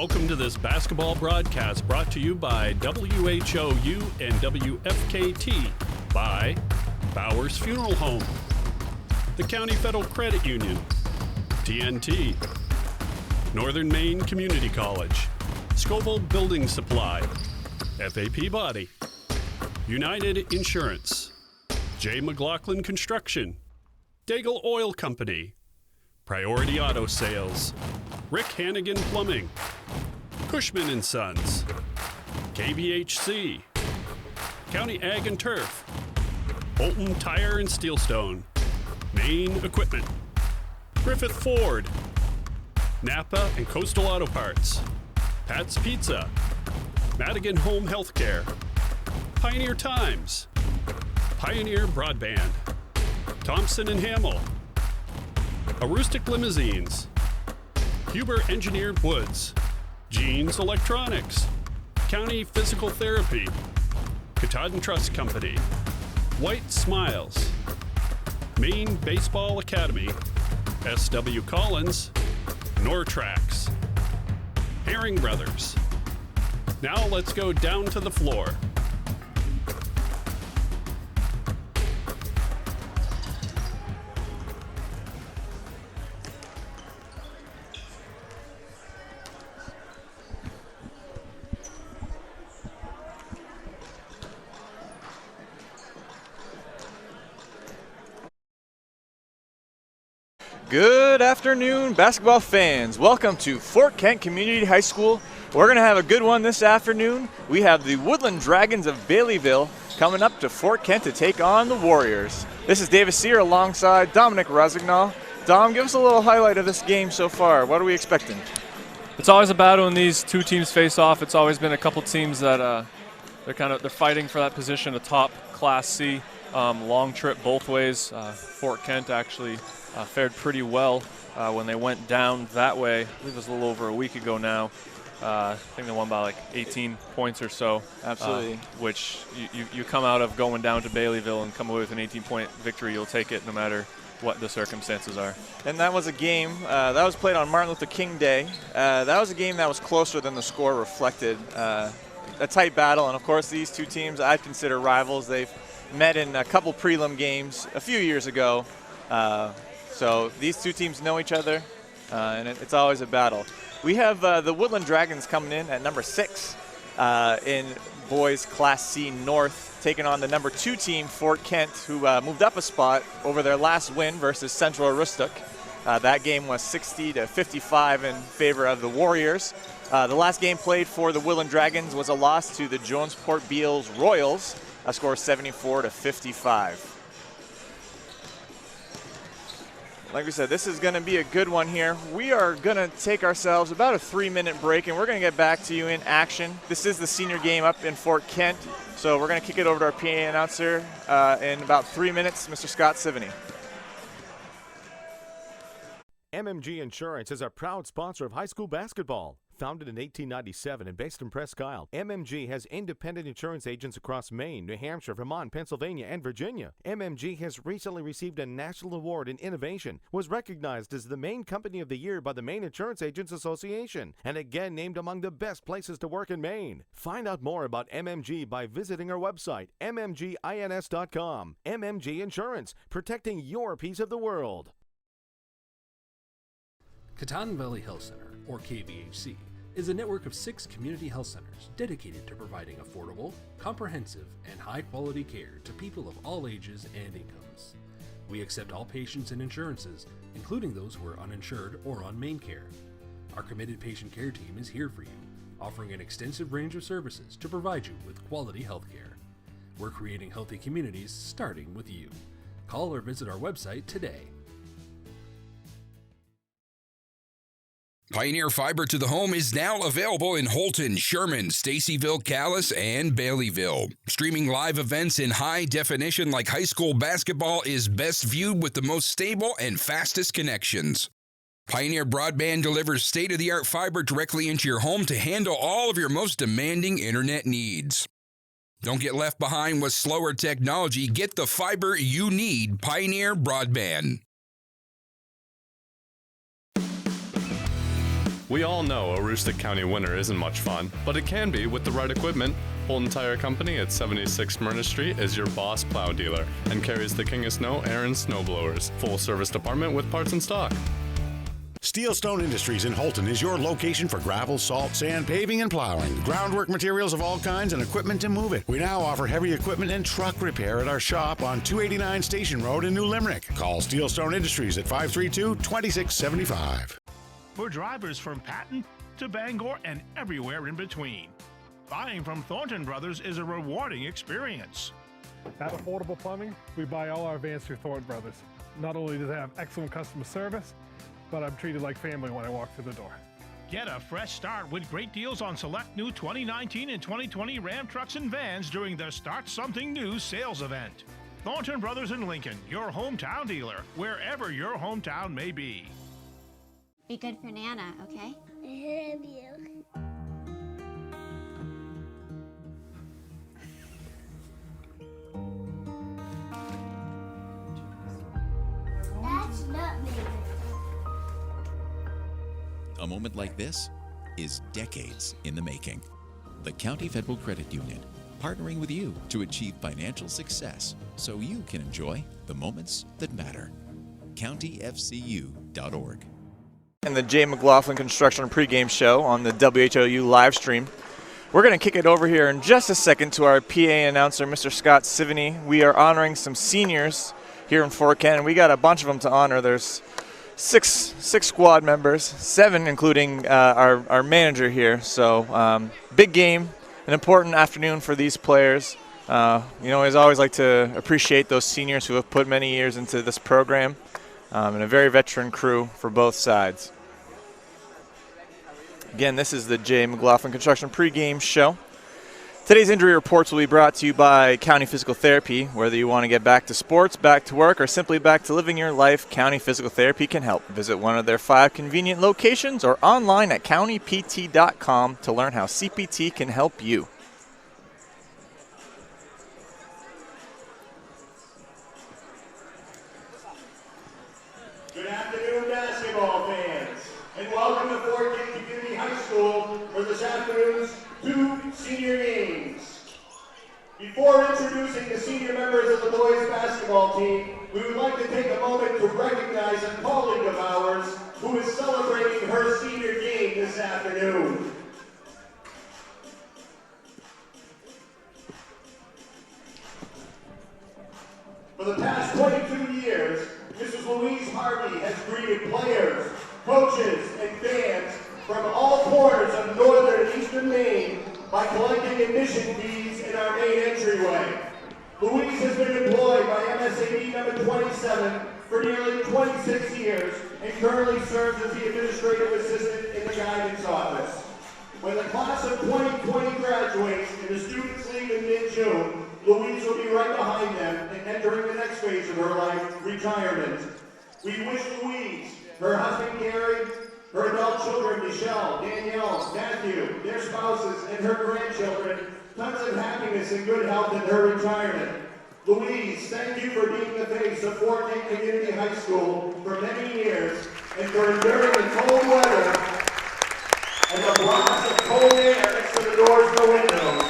Welcome to this basketball broadcast brought to you by WHOU and WFKT by Bowers Funeral Home, the County Federal Credit Union, TNT, Northern Maine Community College, Scoville Building Supply, FAP Body, United Insurance, J. McLaughlin Construction, Daigle Oil Company, Priority Auto Sales, Rick Hannigan Plumbing, Cushman & Sons, KBHC, County Ag and Turf, Bolton Tire and Steelstone, Maine Equipment, Griffith Ford, Napa and Coastal Auto Parts, Pat's Pizza, Madigan Home Healthcare, Pioneer Times, Pioneer Broadband, Thompson & Hamill, Aroostook Limousines, Huber Engineered Woods, Jeans Electronics, County Physical Therapy, Katahdin Trust Company, White Smiles, Maine Baseball Academy, S.W. Collins, Nortrax, Herring Brothers. Now let's go down to the floor. Good afternoon, basketball fans. Welcome to Fort Kent Community High School. We're going to have a good one this afternoon. We have the Woodland Dragons of Baileyville coming up to Fort Kent to take on the Warriors. This is Davis Sear alongside Dominic Rosignol. Dom, give us a little highlight of this game so far. What are we expecting? It's always a battle when these two teams face off. It's always been a couple teams that they're fighting for that position, a top Class C. Long trip both ways. Fort Kent actually fared pretty well when they went down that way. I believe it was a little over a week ago now. I think they won by like 18 points or so. Absolutely. Which you come out of going down to Baileyville and come away with an 18-point victory. You'll take it no matter what the circumstances are. And that was a game that was played on Martin Luther King Day. That was a game that was closer than the score reflected. A tight battle, and of course these two teams I'd consider rivals. They've met in a couple prelim games a few years ago. So these two teams know each other, and it's always a battle. We have the Woodland Dragons coming in at number 6 in boys Class C North, taking on the number 2 team, Fort Kent, who moved up a spot over their last win versus Central Aroostook. That game was 60-55 in favor of the Warriors. The last game played for the Woodland Dragons was a loss to the Jonesport Beals Royals, a score 74-55. Like we said, this is going to be a good one here. We are going to take ourselves about a 3-minute break, and we're going to get back to you in action. This is the senior game up in Fort Kent, so we're going to kick it over to our PA announcer in about 3 minutes, Mr. Scott Sivany. MMG Insurance is a proud sponsor of high school basketball. Founded in 1897 and based in Presque Isle, MMG has independent insurance agents across Maine, New Hampshire, Vermont, Pennsylvania, and Virginia. MMG has recently received a national award in innovation, was recognized as the Maine Company of the Year by the Maine Insurance Agents Association, and again named among the best places to work in Maine. Find out more about MMG by visiting our website, mmgins.com. MMG Insurance, protecting your piece of the world. Katahdin Valley Health Center, or KVHC, is a network of 6 community health centers dedicated to providing affordable, comprehensive, and high-quality care to people of all ages and incomes. We accept all patients and insurances, including those who are uninsured or on Maine Care. Our committed patient care team is here for you, offering an extensive range of services to provide you with quality health care. We're creating healthy communities starting with you. Call or visit our website today. Pioneer Fiber to the Home is now available in Holton, Sherman, Stacyville, Calais, and Baileyville. Streaming live events in high definition like high school basketball is best viewed with the most stable and fastest connections. Pioneer Broadband delivers state-of-the-art fiber directly into your home to handle all of your most demanding internet needs. Don't get left behind with slower technology. Get the fiber you need, Pioneer Broadband. We all know Aroostook County winter isn't much fun, but it can be with the right equipment. Holton Tire Company at 76 Myrna Street is your boss plow dealer and carries the King of Snow Aaron snowblowers. Full service department with parts in stock. Steelstone Industries in Holton is your location for gravel, salt, sand, paving, and plowing. Groundwork materials of all kinds and equipment to move it. We now offer heavy equipment and truck repair at our shop on 289 Station Road in New Limerick. Call Steelstone Industries at 532-2675. For drivers from Patton to Bangor and everywhere in between, buying from Thornton Brothers is a rewarding experience. At Affordable Plumbing, we buy all our vans through Thornton Brothers. Not only do they have excellent customer service, but I'm treated like family when I walk through the door. Get a fresh start with great deals on select new 2019 and 2020 Ram trucks and vans during the Start Something New sales event. Thornton Brothers in Lincoln, your hometown dealer, wherever your hometown may be. Be good for Nana, okay? I love you. That's nutmeg. A moment like this is decades in the making. The County Federal Credit Union, partnering with you to achieve financial success so you can enjoy the moments that matter. countyfcu.org. And the Jay McLaughlin Construction pregame show on the WHOU live stream. We're going to kick it over here in just a second to our PA announcer, Mr. Scott Sivany. We are honoring some seniors here in Fort Kent, and we got a bunch of them to honor. There's six squad members, 7 including our manager here. So big game, an important afternoon for these players. I always like to appreciate those seniors who have put many years into this program. And a very veteran crew for both sides. Again, this is the Jay McLaughlin Construction pregame show. Today's injury reports will be brought to you by County Physical Therapy. Whether you want to get back to sports, back to work, or simply back to living your life, County Physical Therapy can help. Visit one of their 5 convenient locations or online at countypt.com to learn how CPT can help you. Good afternoon, basketball fans, and welcome to Fort Kent Community High School for this afternoon's 2 senior games. Before introducing the senior members of the boys basketball team, we would like to take a moment to recognize a colleague of ours who is celebrating her senior game this afternoon. For the past 22 years, Mrs. Louise Harvey has greeted players, coaches, and fans from all corners of northern and eastern Maine by collecting admission fees in our main entryway. Louise has been employed by MSAD number 27 for nearly 26 years and currently serves as the administrative assistant in the guidance office. When the class of 2020 graduates and the students leave in mid-June, Louise will be right behind them and entering the next phase of her life, retirement. We wish Louise, her husband Gary, her adult children Michelle, Danielle, Matthew, their spouses, and her grandchildren tons of happiness and good health in her retirement. Louise, thank you for being the face of Fort Kent Community High School for many years and for enduring the cold weather and the blast of cold air next to the doors and the windows.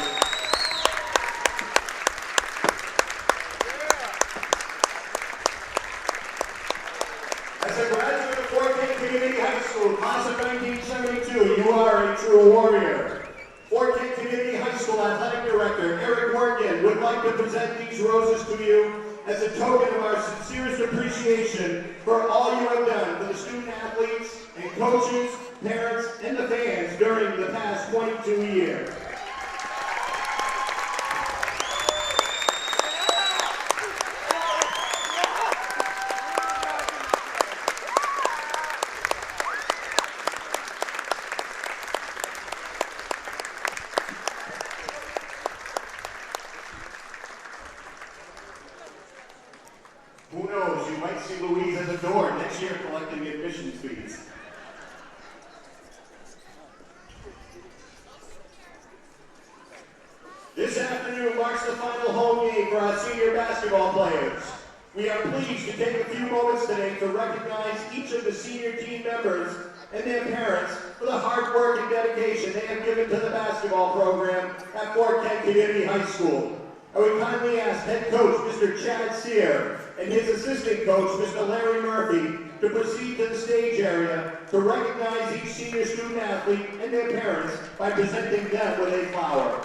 As a graduate of Fort Kent Community High School, class of 1972, you are a true warrior. Fort Kent Community High School Athletic Director Eric Morgan would like to present these roses to you as a token of our sincerest appreciation for all you have done for the student athletes and coaches, parents, and the fans during the past 22 years. Who knows, you might see Louise at the door next year collecting admissions fees. This afternoon marks the final home game for our senior basketball players. We are pleased to take a few moments today to recognize each of the senior team members and their parents for the hard work and dedication they have given to the basketball program at Fort Kent Community High School. I would kindly ask head coach Mr. Chad Sear and his assistant coach Mr. Larry Murphy to proceed to the stage area to recognize each senior student athlete and their parents by presenting them with a flower.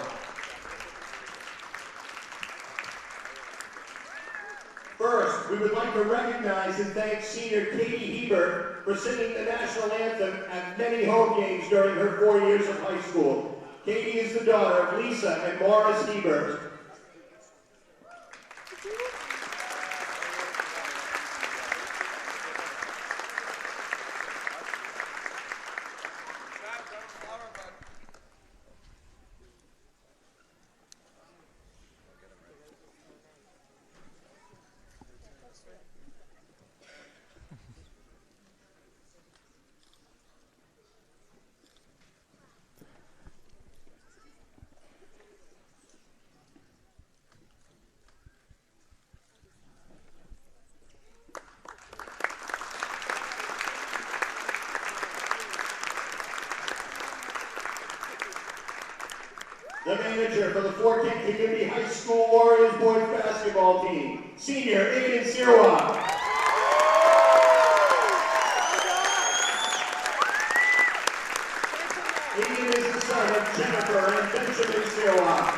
First, we would like to recognize and thank senior Katie Hebert for singing the national anthem at many home games during her 4 years of high school. Katie is the daughter of Lisa and Morris Hebert. The manager for the Fort Kent Community High School Warriors boys basketball team, senior Aiden Sirwa. Aiden is the son of Jennifer and Benjamin Sirwa.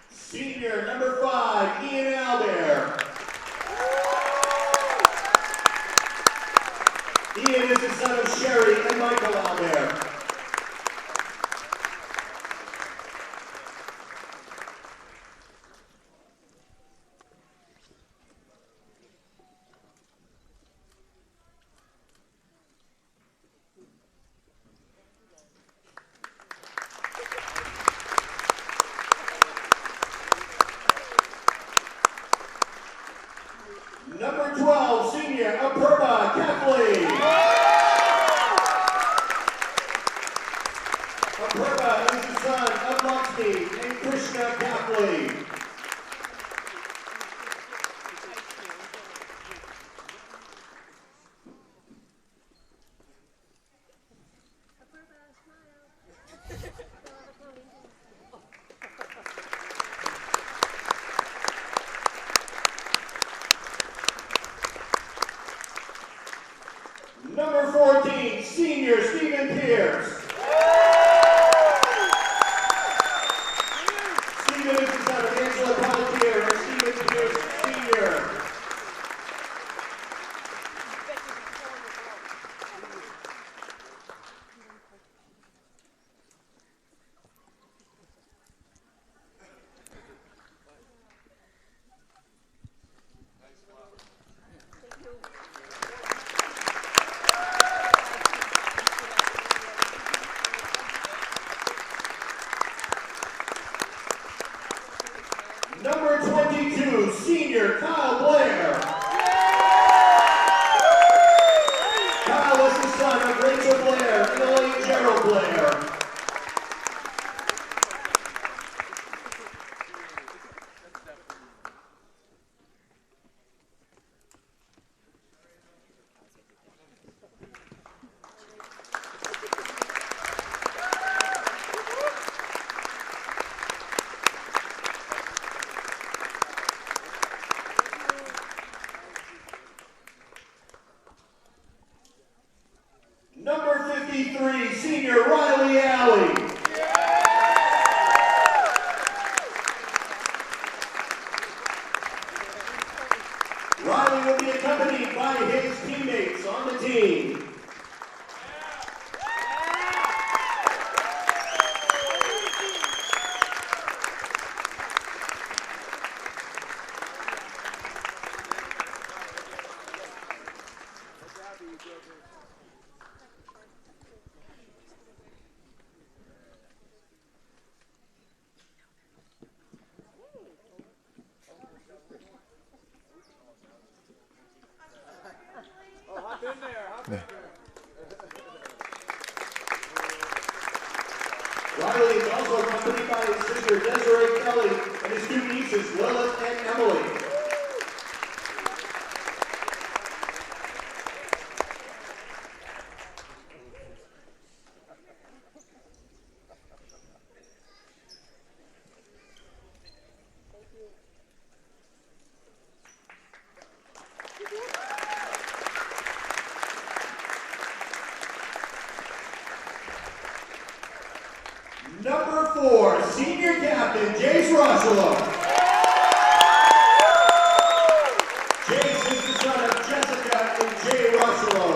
Senior number 5, Ian Albert. Ian is the son of Sherry and Michael Albert. Number 12, senior Apurva Kathleen. Apurva is the son of Lakshmi and Krishna Kathleen. Number 14, senior Stephen Pierce. Stephen is the son of Angela Pelletier and Stephen Pierce, Sr. Number 22, senior Kyle Blair. Kyle is the son of Rachel Blair and Elaine Gerald Blair. Number 53, senior Riley Alley. Riley will be accompanied by his teammates on the team. Riley is also accompanied by his sister Desiree Kelly and his two nieces Lilith and Emily. Number 4, senior captain, Jace Russell. Jace is the son of Jessica and Jay Russell.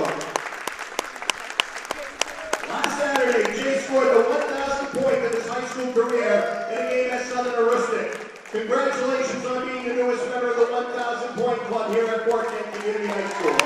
Last Saturday, Jace scored the 1,000th point of his high school career in a game at Southern Aroostook. Congratulations on being the newest member of the 1,000 point club here at Fort Kent Community High School.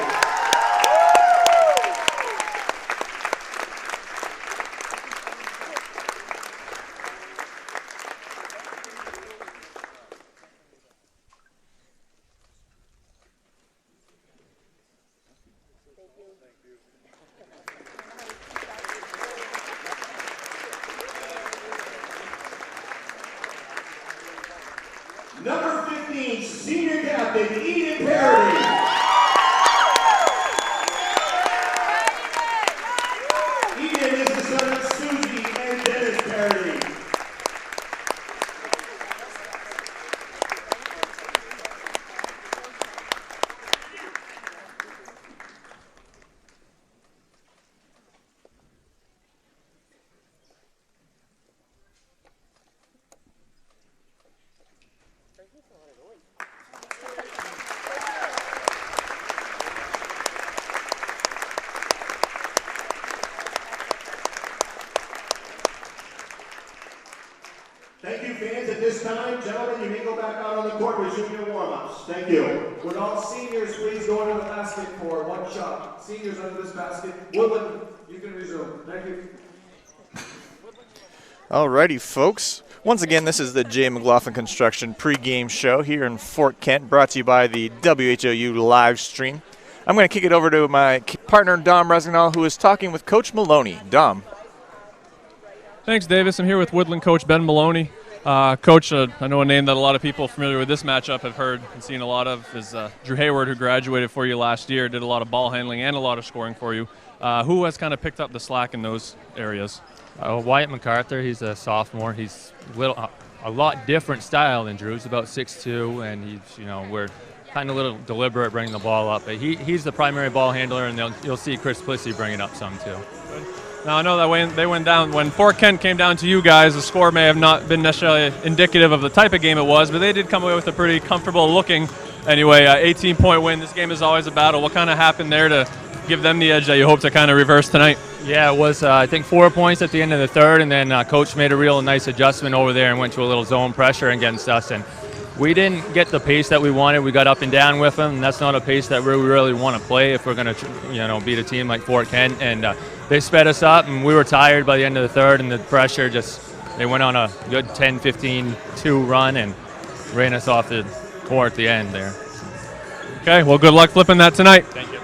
Number 15, senior captain, Eden Parody. Eden is the son of Susie and Dennis Parody. Thank you, fans. At this time, gentlemen, you may go back out on the court, resume your warm-ups. Thank you. Would all seniors please go into the basket for one shot? Seniors under this basket. Woodland, you can resume. Thank you. Alrighty, folks. Once again, this is the J. McLaughlin Construction pregame show here in Fort Kent, brought to you by the WHOU live stream. I'm going to kick it over to my partner, Dom Resnignall, who is talking with Coach Maloney. Dom. Thanks, Davis. I'm here with Woodland coach Ben Maloney. Coach, I know a name that a lot of people familiar with this matchup have heard and seen a lot of is Drew Hayward, who graduated for you last year, did a lot of ball handling and a lot of scoring for you. Who has kind of picked up the slack in those areas? Wyatt MacArthur, he's a sophomore. He's a lot different style than Drew. He's about 6'2", and he's, we're kind of a little deliberate bringing the ball up. But he's the primary ball handler, and you'll see Chris Plissy bring it up some too. Now, I know that when they went down, when Fort Kent came down to you guys, the score may have not been necessarily indicative of the type of game it was, but they did come away with a pretty comfortable looking, anyway, 18-point win. This game is always a battle. What kind of happened there to give them the edge that you hope to kind of reverse tonight? Yeah, it was, I think, 4 points at the end of the third, and then Coach made a real nice adjustment over there and went to a little zone pressure against us. And we didn't get the pace that we wanted. We got up and down with them, and that's not a pace that we really want to play if we're going to, beat a team like Fort Kent. And they sped us up, and we were tired by the end of the third, and the pressure they went on a good 10-15-2 run and ran us off the court at the end there. Okay, well, good luck flipping that tonight. Thank you.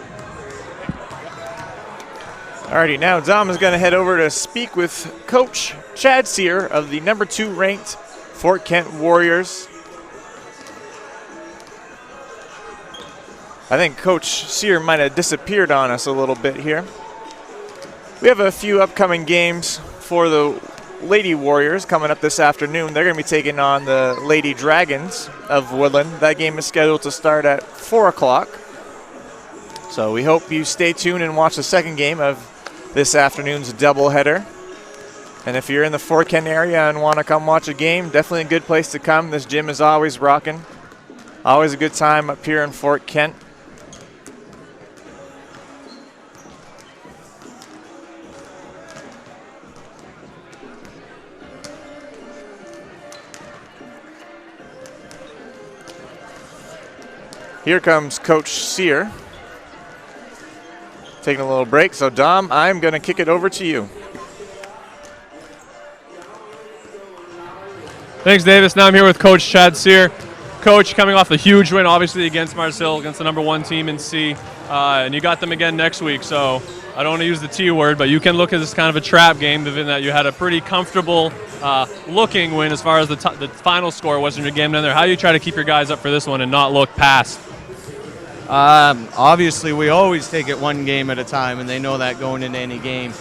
Alrighty, now Dom is going to head over to speak with Coach Chad Sear of the number 2 ranked Fort Kent Warriors. I think Coach Sear might have disappeared on us a little bit here. We have a few upcoming games for the Lady Warriors coming up this afternoon. They're going to be taking on the Lady Dragons of Woodland. That game is scheduled to start at 4 o'clock. So we hope you stay tuned and watch the second game of this afternoon's doubleheader. And if you're in the Fort Kent area and want to come watch a game, definitely a good place to come. This gym is always rocking. Always a good time up here in Fort Kent. Here comes Coach Sear. Taking a little break. So, Dom, I'm going to kick it over to you. Thanks, Davis. Now I'm here with Coach Chad Sear. Coach, coming off a huge win, obviously, against Marseille, against the number 1 team in C. and you got them again next week. So I don't want to use the T word, but you can look at this kind of a trap game, given that you had a pretty comfortable looking win as far as the final score was in your game down there. How do you try to keep your guys up for this one and not look past? Obviously, we always take it one game at a time, and they know that going into any game.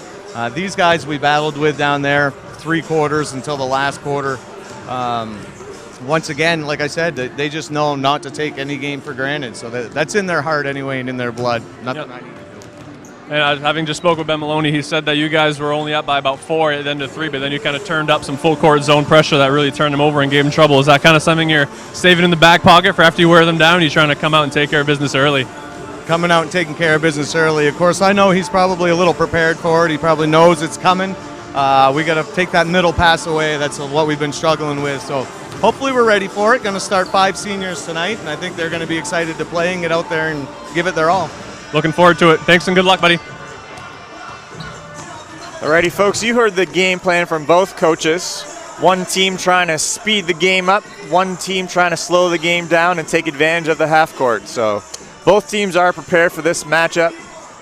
These guys we battled with down there 3 quarters until the last quarter. Once again, like I said, they just know not to take any game for granted. So that's in their heart anyway and in their blood. Nothing I need to do. And having just spoke with Ben Maloney, he said that you guys were only up by about 4 at the end of 3, but then you kind of turned up some full court zone pressure that really turned them over and gave them trouble. Is that kind of something you're saving in the back pocket for after you wear them down? You're trying to come out and take care of business early? Coming out and taking care of business early. Of course, I know he's probably a little prepared for it. He probably knows it's coming. We got to take that middle pass away. That's what we've been struggling with. So hopefully we're ready for it. Going to start 5 seniors tonight, and I think they're going to be excited to play and get out there and give it their all. Looking forward to it. Thanks and good luck, buddy. Alrighty, folks, you heard the game plan from both coaches. One team trying to speed the game up, one team trying to slow the game down and take advantage of the half court. So both teams are prepared for this matchup.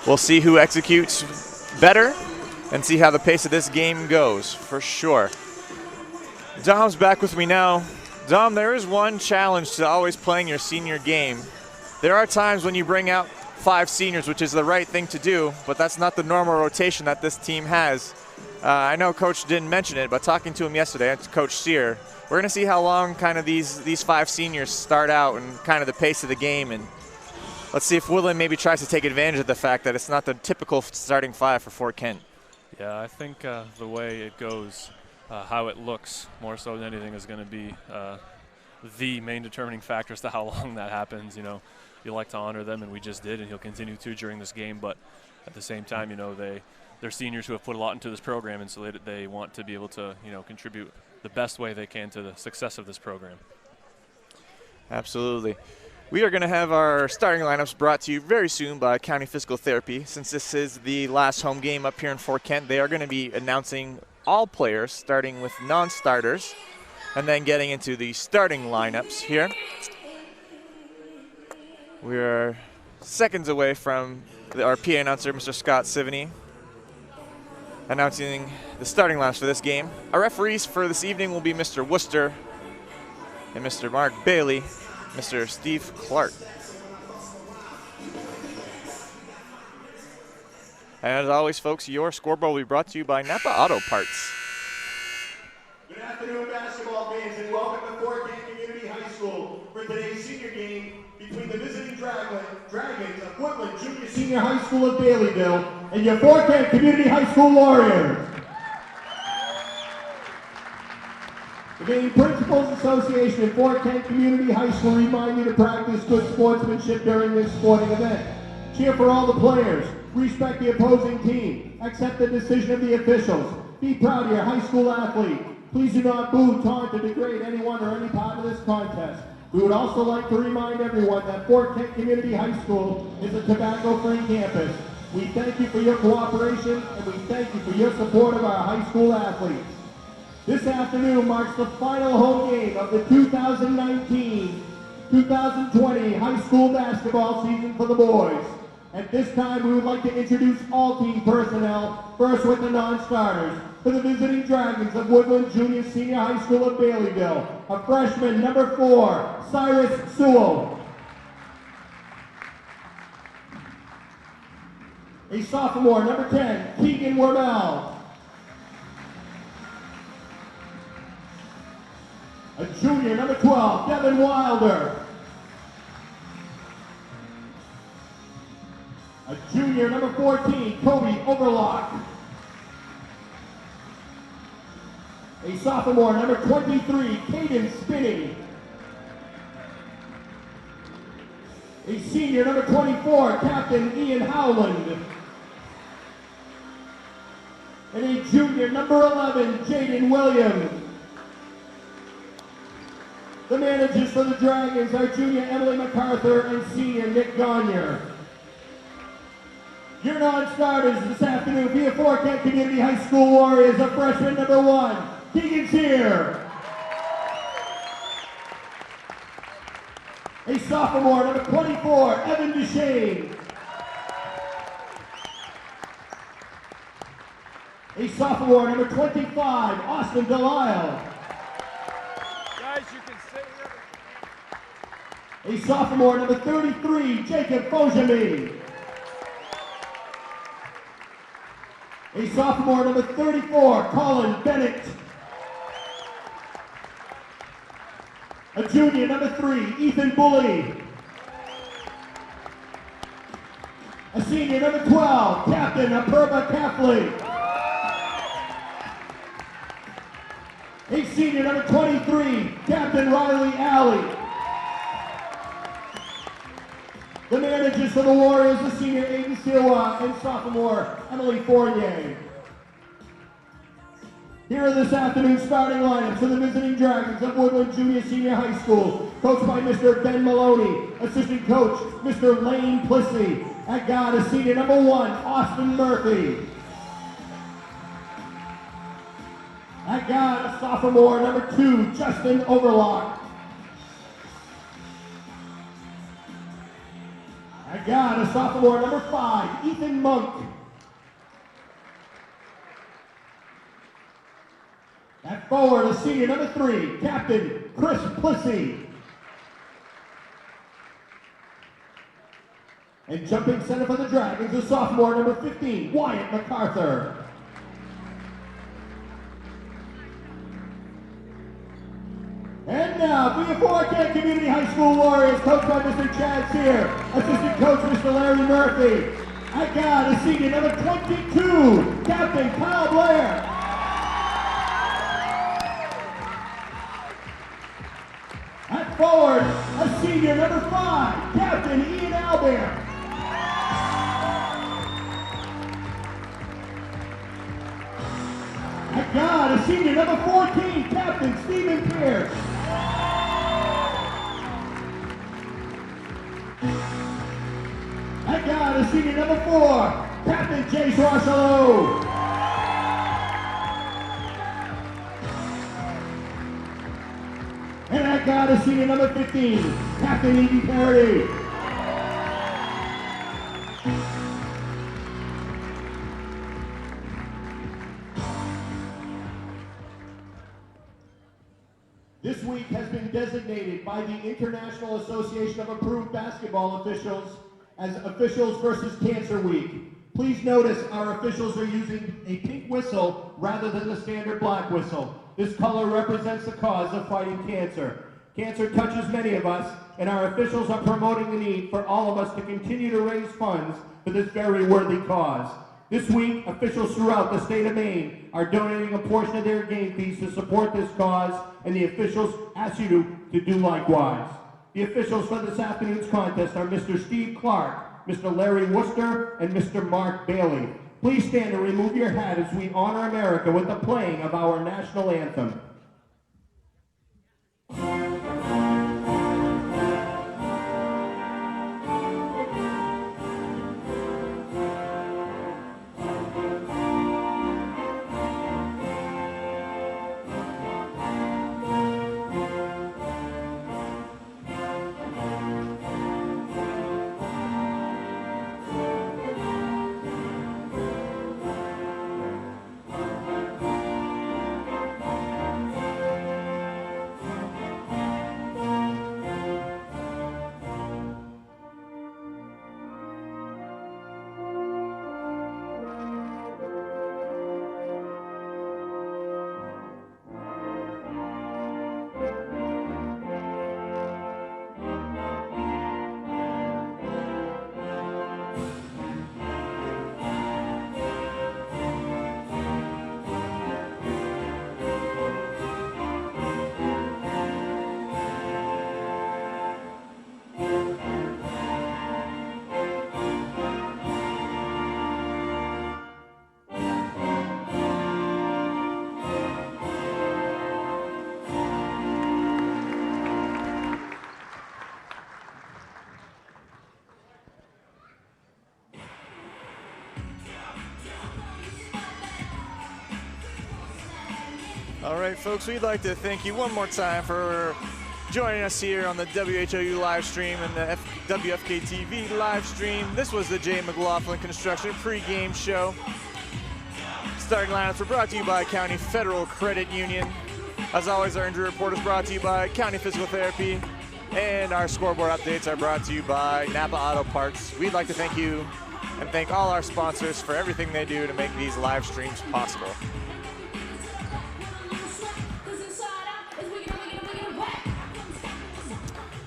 We'll see who executes better and see how the pace of this game goes, for sure. Dom's back with me now. Dom, there is one challenge to always playing your senior game. There are times when you bring out 5 seniors, which is the right thing to do, but that's not the normal rotation that this team has. I know Coach didn't mention it, but talking to him yesterday, Coach Sear, we're going to see how long kind of these 5 seniors start out and kind of the pace of the game, and let's see if Woodland maybe tries to take advantage of the fact that it's not the typical starting 5 for Fort Kent. Yeah, I think the way it goes, how it looks, more so than anything, is going to be the main determining factor as to how long that happens. You know, you like to honor them, and we just did, and he'll continue to during this game. But at the same time, you know, they're seniors who have put a lot into this program, and so they want to be able to, you know, contribute the best way they can to the success of this program. Absolutely. We are going to have our starting lineups brought to you very soon by County Physical Therapy. Since this is the last home game up here in Fort Kent, they are going to be announcing all players, starting with non-starters, and then getting into the starting lineups here. We are seconds away from our PA announcer, Mr. Scott Sivany, announcing the starting lineups for this game. Our referees for this evening will be Mr. Worcester and Mr. Mark Bailey, Mr. Steve Clark. And as always, folks, your scoreboard will be brought to you by Napa Auto Parts. Good afternoon, basketball fans, and welcome to Fort Kent Community High School for today's senior game between the visiting Dragons of Woodland Junior Senior High School of Baileyville and your Fort Kent Community High School Warriors. The Maine Principals Association and Fort Kent Community High School remind you to practice good sportsmanship during this sporting event. Cheer for all the players. Respect the opposing team. Accept the decision of the officials. Be proud of your high school athlete. Please do not boo, taunt, or degrade anyone or any part of this contest. We would also like to remind everyone that Fort Kent Community High School is a tobacco-free campus. We thank you for your cooperation, and we thank you for your support of our high school athletes. This afternoon marks the final home game of the 2019-2020 high school basketball season for the boys. At this time, we would like to introduce all team personnel, first with the non-starters. For the visiting Dragons of Woodland Junior Senior High School of Baileyville, a freshman, number 4, Cyrus Sewell. A sophomore, number 10, Keegan Wormel. A junior, number 12, Devin Wilder. A junior, number 14, Kobe Overlock. A sophomore, number 23, Caden Spinney. A senior, number 24, Captain Ian Howland. And a junior, number 11, Jaden Williams. The managers for the Dragons are junior Emily MacArthur and senior Nick Gagner. Your non-starters this afternoon via Fort Kent Community High School Warriors, a freshman, number 1, Keegan Sear. A sophomore, number 24, Evan Duchesne. A sophomore, number 25, Austin Delisle. Guys, you can sit here. A sophomore, number 33, Jacob Fojami. A sophomore, number 34, Colin Bennett. A junior, number 3, Ethan Bully. A senior, number 12, Captain Apurva Kafley. A senior, number 23, Captain Riley Alley. The managers for the Warriors, the senior Aiden Siwa and sophomore Emily Fournier. Here are this afternoon's starting lineups for the visiting Dragons of Woodland Junior Senior High School, coached by Mr. Ben Maloney, assistant coach Mr. Lane Plissy. At guard is senior number 1, Austin Murphy. At guard is sophomore number 2, Justin Overlock. At guard is sophomore number 5, Ethan Monk. At forward is senior number 3, Captain Chris Plissy. And jumping center for the Dragons is sophomore number 15, Wyatt MacArthur. And now, for your WFKT Community High School Warriors, coached by Mr. Chad Sear, assistant coach Mr. Larry Murphy. At guard is senior number 22, Captain Kyle Blair. At forward, a senior number 5, Captain Ian Albert. At guard, a senior number 14, Captain Stephen Pierce. At guard, a senior number 4, Captain Jace Rocheleau. And at guard is senior number 15, Captain Edie Parody. This week has been designated by the International Association of Approved Basketball Officials as Officials versus Cancer Week. Please notice our officials are using a pink whistle rather than the standard black whistle. This color represents the cause of fighting cancer. Cancer touches many of us, and our officials are promoting the need for all of us to continue to raise funds for this very worthy cause. This week, officials throughout the state of Maine are donating a portion of their game fees to support this cause, and the officials ask you to do likewise. The officials for this afternoon's contest are Mr. Steve Clark, Mr. Larry Worcester, and Mr. Mark Bailey. Please stand and remove your hat as we honor America with the playing of our national anthem. All right, folks, we'd like to thank you one more time for joining us here on the WHOU live stream and the WFK TV live stream. This was the Jay McLaughlin Construction pregame show. Starting lineups are brought to you by County Federal Credit Union. As always, our injury report is brought to you by County Physical Therapy. And our scoreboard updates are brought to you by Napa Auto Parts. We'd like to thank you and thank all our sponsors for everything they do to make these live streams possible.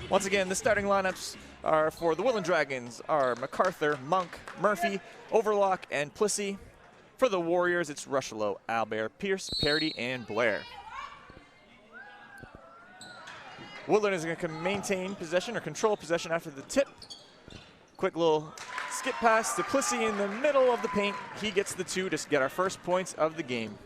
Once again, the starting lineups are for the Woodland Dragons are MacArthur, Monk, Murphy, Overlock, and Plissy. For the Warriors, it's Rushlow, Albert, Pierce, Parody, and Blair. Woodland is going to maintain possession or control possession after the tip. Quick little skip pass to Plissy in the middle of the paint. He gets the 2 to get our first points of the game.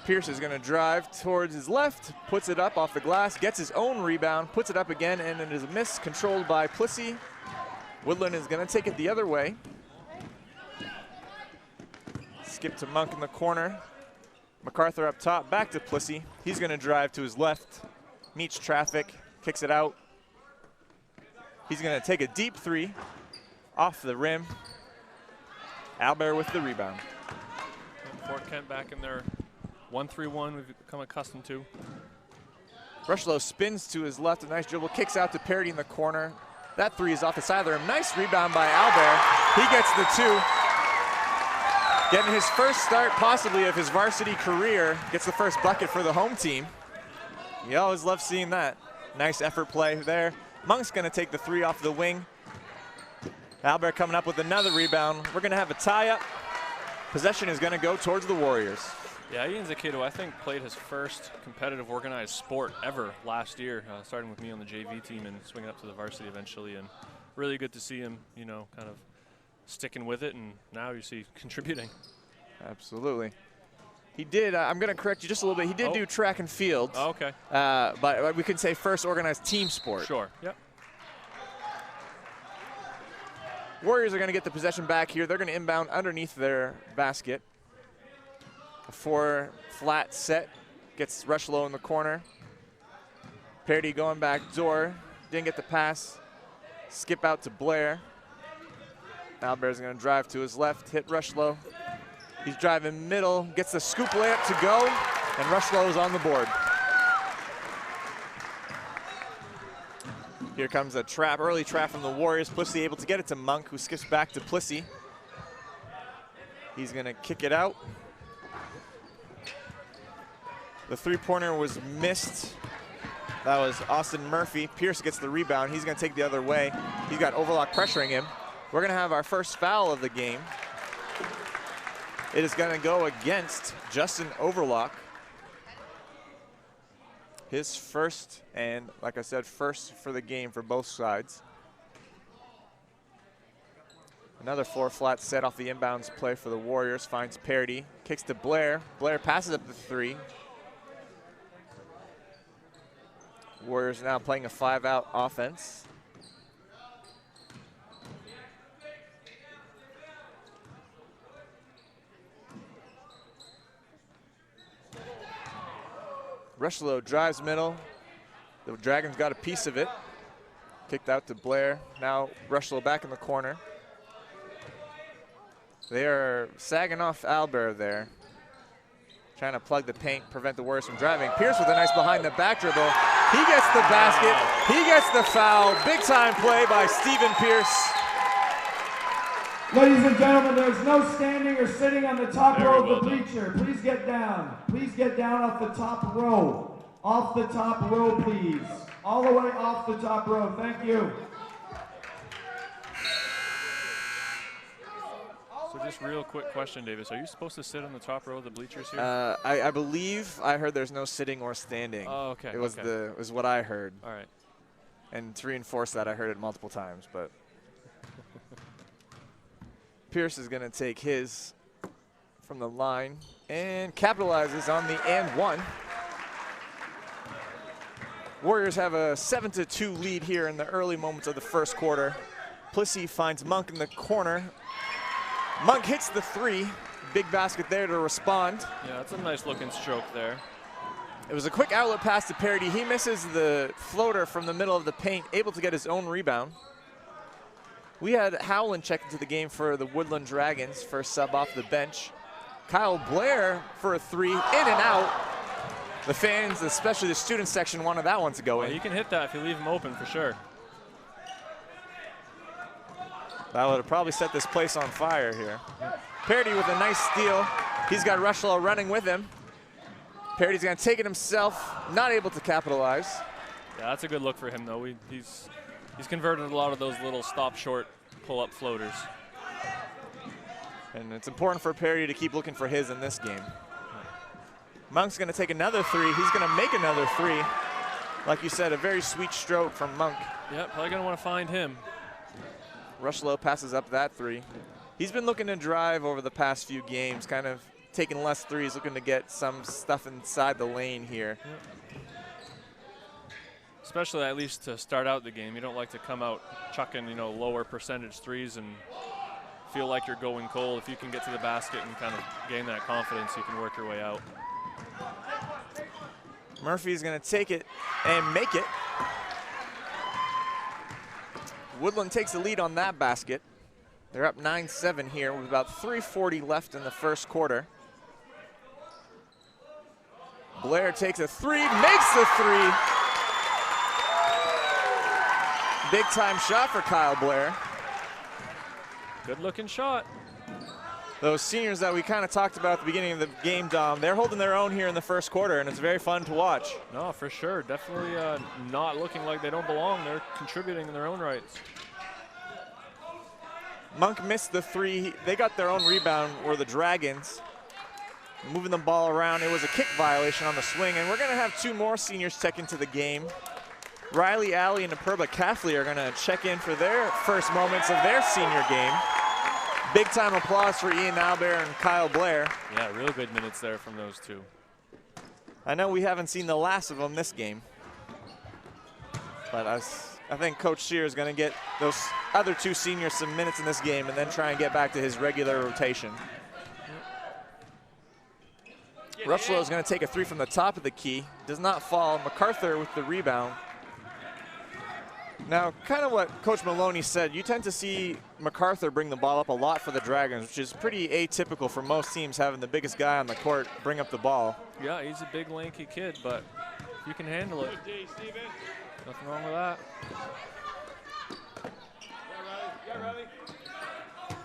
Pierce is going to drive towards his left, puts it up off the glass, gets his own rebound, puts it up again, and it is a miss controlled by Plissy. Woodland is going to take it the other way. Skip to Monk in the corner. MacArthur up top, back to Plissy. He's going to drive to his left, meets traffic, kicks it out. He's going to take a deep 3 off the rim. Albert with the rebound. Fort Kent back in their 1-3-1 we've become accustomed to. Rushlow spins to his left, a nice dribble, kicks out to Parody in the corner. That 3 is off the side of the rim. Nice rebound by Albert. He gets the 2. Getting his first start possibly of his varsity career. Gets the first bucket for the home team. You always love seeing that. Nice effort play there. Monk's going to take the 3 off the wing. Albert coming up with another rebound. We're going to have a tie-up. Possession is going to go towards the Warriors. Yeah, Ian's a kid who I think played his first competitive organized sport ever last year, starting with me on the JV team and swinging up to the varsity eventually. And really good to see him, you know, kind of sticking with it, and now you see contributing. Absolutely. He did, I'm going to correct you just a little bit, he did do track and field. Oh, okay. But we can say first organized team sport. Sure, yep. Warriors are going to get the possession back here. They're going to inbound underneath their basket. A 4 flat set, gets Rushlow in the corner. Parody going back door, didn't get the pass. Skip out to Blair. Albert's going to drive to his left, hit Rushlow. He's driving middle, gets the scoop layup to go, and Rushlow is on the board. Here comes a trap, early trap from the Warriors. Plissy able to get it to Monk, who skips back to Plissy. He's going to kick it out. The 3-pointer was missed. That was Austin Murphy. Pierce gets the rebound. He's going to take the other way. He's got Overlock pressuring him. We're going to have our first foul of the game. It is going to go against Justin Overlock. His first, and like I said, first for the game for both sides. Another 4 flat set off the inbounds play for the Warriors. Finds Parody, kicks to Blair. Blair passes up the 3. Warriors now playing a 5-out offense. Rushlow drives middle. The Dragons got a piece of it. Kicked out to Blair. Now Rushlow back in the corner. They are sagging off Albert there. Trying to plug the paint, prevent the Warriors from driving. Pierce with a nice behind the back dribble. He gets the basket. He gets the foul. Big time play by Stephen Pierce. Ladies and gentlemen, there's no standing or sitting on the top row of the bleacher. Please get down. Please get down off the top row. Off the top row, please. All the way off the top row. Thank you. So just real quick question, Davis. Are you supposed to sit on the top row of the bleachers here? I believe I heard there's no sitting or standing. Oh, okay. It was it was what I heard. All right. And to reinforce that, I heard it multiple times, but Pierce is going to take his from the line and capitalizes on the and 1. Warriors have a 7-2 lead here in the early moments of the first quarter. Plissy finds Monk in the corner. Monk hits the 3. Big basket there to respond. Yeah, that's a nice looking stroke there. It was a quick outlet pass to Parody. He misses the floater from the middle of the paint, able to get his own rebound. We had Howland check into the game for the Woodland Dragons, first sub off the bench. Kyle Blair for a 3, in and out. The fans, especially the student section, wanted that one to go in. You can hit that if you leave him open for sure. That would have probably set this place on fire here. Parody with a nice steal. He's got Rushlow running with him. Parody's going to take it himself, not able to capitalize. Yeah, that's a good look for him, though. He's converted a lot of those little stop short pull-up floaters. And it's important for Parody to keep looking for his in this game. Monk's going to take another 3. He's going to make another 3. Like you said, a very sweet stroke from Monk. Yeah, probably going to want to find him. Rushlow passes up that 3. He's been looking to drive over the past few games, kind of taking less threes, looking to get some stuff inside the lane here. Yep. Especially at least to start out the game. You don't like to come out chucking, lower percentage threes and feel like you're going cold. If you can get to the basket and kind of gain that confidence, you can work your way out. Murphy's going to take it and make it. Woodland takes the lead on that basket. They're up 9-7 here with about 3:40 left in the first quarter. Blair takes a 3, makes the 3. Big time shot for Kyle Blair. Good looking shot. Those seniors that we kind of talked about at the beginning of the game, Dom, they're holding their own here in the first quarter, and it's very fun to watch. No, for sure. Definitely not looking like they don't belong. They're contributing in their own rights. Monk missed the 3. They got their own rebound, were the Dragons. Moving the ball around, it was a kick violation on the swing, and we're going to have 2 more seniors check into the game. Riley Alley and Apurba Caffley are going to check in for their first moments of their senior game. Big time applause for Ian Albert and Kyle Blair. Yeah, real good minutes there from those 2. I know we haven't seen the last of them this game, but I think Coach Scheer is going to get those other 2 seniors some minutes in this game and then try and get back to his regular rotation. Rushlow is going to take a 3 from the top of the key. Does not fall. MacArthur with the rebound. Now, kind of what Coach Maloney said, you tend to see MacArthur bring the ball up a lot for the Dragons, which is pretty atypical for most teams, having the biggest guy on the court bring up the ball. Yeah, he's a big, lanky kid, but you can handle it. Nothing wrong with that.